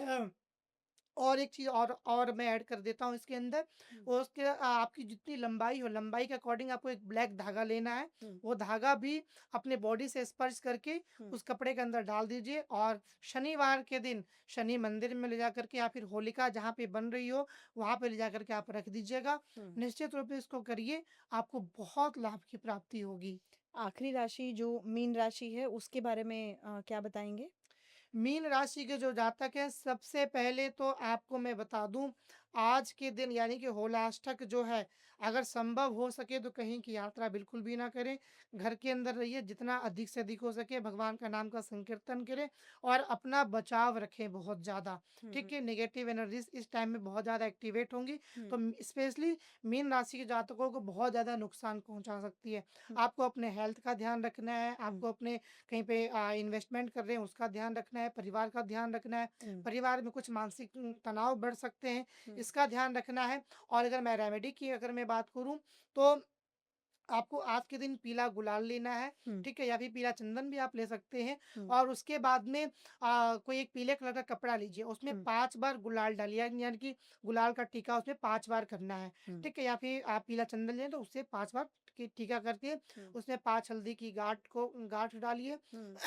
और एक चीज़ और मैं ऐड कर देता हूँ इसके अंदर, हुँ, वो उसके आपकी जितनी लंबाई हो, लंबाई के अकॉर्डिंग आपको एक ब्लैक धागा लेना है। हुँ, वो धागा भी अपने बॉडी से स्पर्श करके हुँ, उस कपड़े के अंदर डाल दीजिए और शनिवार के दिन शनि मंदिर में ले जाकर के या फिर होलिका जहाँ पे बन रही हो, वहाँ पे ले जाकर के आप रख दीजिएगा। हुँ। निश्चित रूप से इसको करिए, आपको बहुत लाभ की प्राप्ति होगी। आखिरी राशि जो मीन राशि है उसके बारे में क्या बताएँगे? मीन राशि के जो जातक हैं, सबसे पहले तो आपको मैं बता दूँ, आज के दिन यानी कि होलाष्टक जो है, अगर संभव हो सके तो कहीं की यात्रा बिल्कुल भी ना करें। घर के अंदर रहिए, जितना अधिक से अधिक हो सके भगवान का नाम का संकीर्तन करें और अपना बचाव रखें बहुत ज़्यादा, हुँ, ठीक हुँ, है? नेगेटिव एनर्जीज़ इस टाइम में बहुत ज़्यादा एक्टिवेट होंगी, हुँ, तो स्पेशली मीन राशि के जातकों को बहुत ज़्यादा नुकसान पहुँचा सकती है। हुँ, आपको अपने हेल्थ का ध्यान रखना है, हुँ, आपको अपने कहीं पे इन्वेस्टमेंट कर रहे हैं उसका ध्यान रखना है, परिवार का ध्यान रखना है, हुँ, परिवार में कुछ मानसिक तनाव बढ़ सकते हैं, हुँ, इसका ध्यान रखना है। और अगर मैं रेमेडी की अगर मैं बात करूँ, तो आपको आज के दिन पीला गुलाल लेना है, हुँ, ठीक है? या फिर पीला चंदन भी आप ले सकते हैं हुँ, और उसके बाद में कोई एक पीले कलर का कपड़ा लीजिए, उसमें हुँ, 5 बार गुलाल डालिए, यानी कि गुलाल का टीका उसमें 5 बार करना है, हुँ, ठीक है? या फिर आप पीला चंदन लें तो उससे 5 बार की टीका करके हुँ, उसमें 5 हल्दी की गाँठ डालिए, हुँ,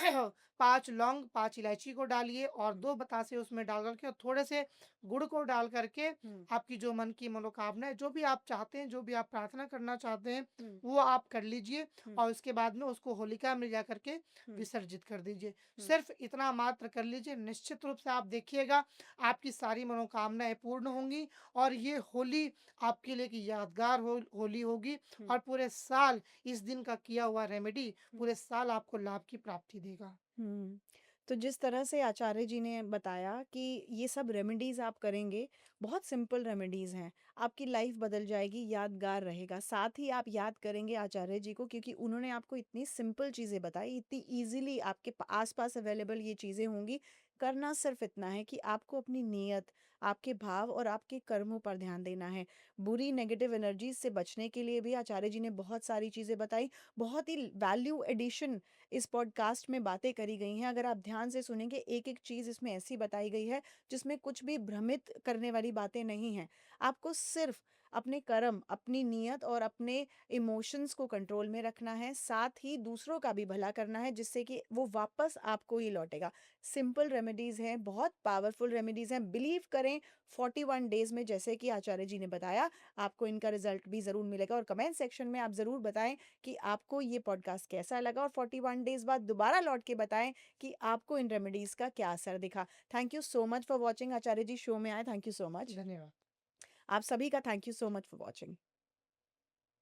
5 लौंग, 5 इलायची को डालिए और हुँ, 2 बतासे उसमें डाल कर के और थोड़े से गुड़ को डाल कर के हुँ, आपकी जो मन की मनोकामना है, जो भी आप चाहते हैं, जो भी आप प्रार्थना करना चाहते हैं, हुँ, वो आप कर लीजिए हुँ, और उसके बाद में उसको होलिका में जा कर के हुँ, विसर्जित कर दीजिए। हुँ, सिर्फ़ इतना मात्र कर लीजिए, निश्चित रूप से आप देखिएगा आपकी सारी मनोकामनाएँ पूर्ण होंगी और ये होली आपके लिए एक यादगार होली होगी हुँ, और पूरे साल इस दिन का किया हुआ रेमेडी हुँ। पूरे साल आपको लाभ की प्राप्ति देगा। हुँ। तो जिस तरह से आचार्य जी ने बताया कि ये सब रेमेडीज़ आप करेंगे, बहुत सिंपल रेमेडीज़ हैं। आपकी लाइफ़ बदल जाएगी, यादगार रहेगा। साथ ही आप याद करेंगे आचार्य जी को क्योंकि उन्होंने आपको इतनी सिंपल चीज़ें बताई, इतनी ईज़िली आपके आस-पास अवेलेबल ये चीज़ें होंगी। करना सिर्फ़ इतना है कि आपको अपनी नीयत, आपके भाव और आपके कर्मों पर ध्यान देना है। बुरी नेगेटिव एनर्जीज़ से बचने के लिए भी आचार्य जी ने बहुत सारी चीज़ें बताई। बहुत ही वैल्यू एडिशन इस पॉडकास्ट में बातें करी गई हैं। अगर आप ध्यान से सुनेंगे एक-एक चीज़ इसमें ऐसी बताई गई है जिसमें कुछ भी भ्रमित करने वाली बातें नहीं हैं। आपको सिर्फ़ अपने कर्म, अपनी नीयत और अपने इमोशंस को कंट्रोल में रखना है, साथ ही दूसरों का भी भला करना है जिससे कि वो वापस आपको ही लौटेगा। सिंपल रेमेडीज़ हैं, बहुत पावरफुल रेमेडीज़ हैं। बिलीव करें 41 डेज़ में जैसे कि आचार्य जी ने बताया, आपको इनका रिज़ल्ट भी ज़रूर मिलेगा और कमेंट सेक्शन में आप ज़रूर बताएँ कि आपको ये पॉडकास्ट कैसा लगा और 41 डेज़ बाद दोबारा लौट के बताएँ कि आपको इन रेमेडीज़ का क्या असर दिखा। Thank you so much for watching Acharya ji show में आए, थैंक यू सो मच। धन्यवाद। आप सभी का thank you so much for watching.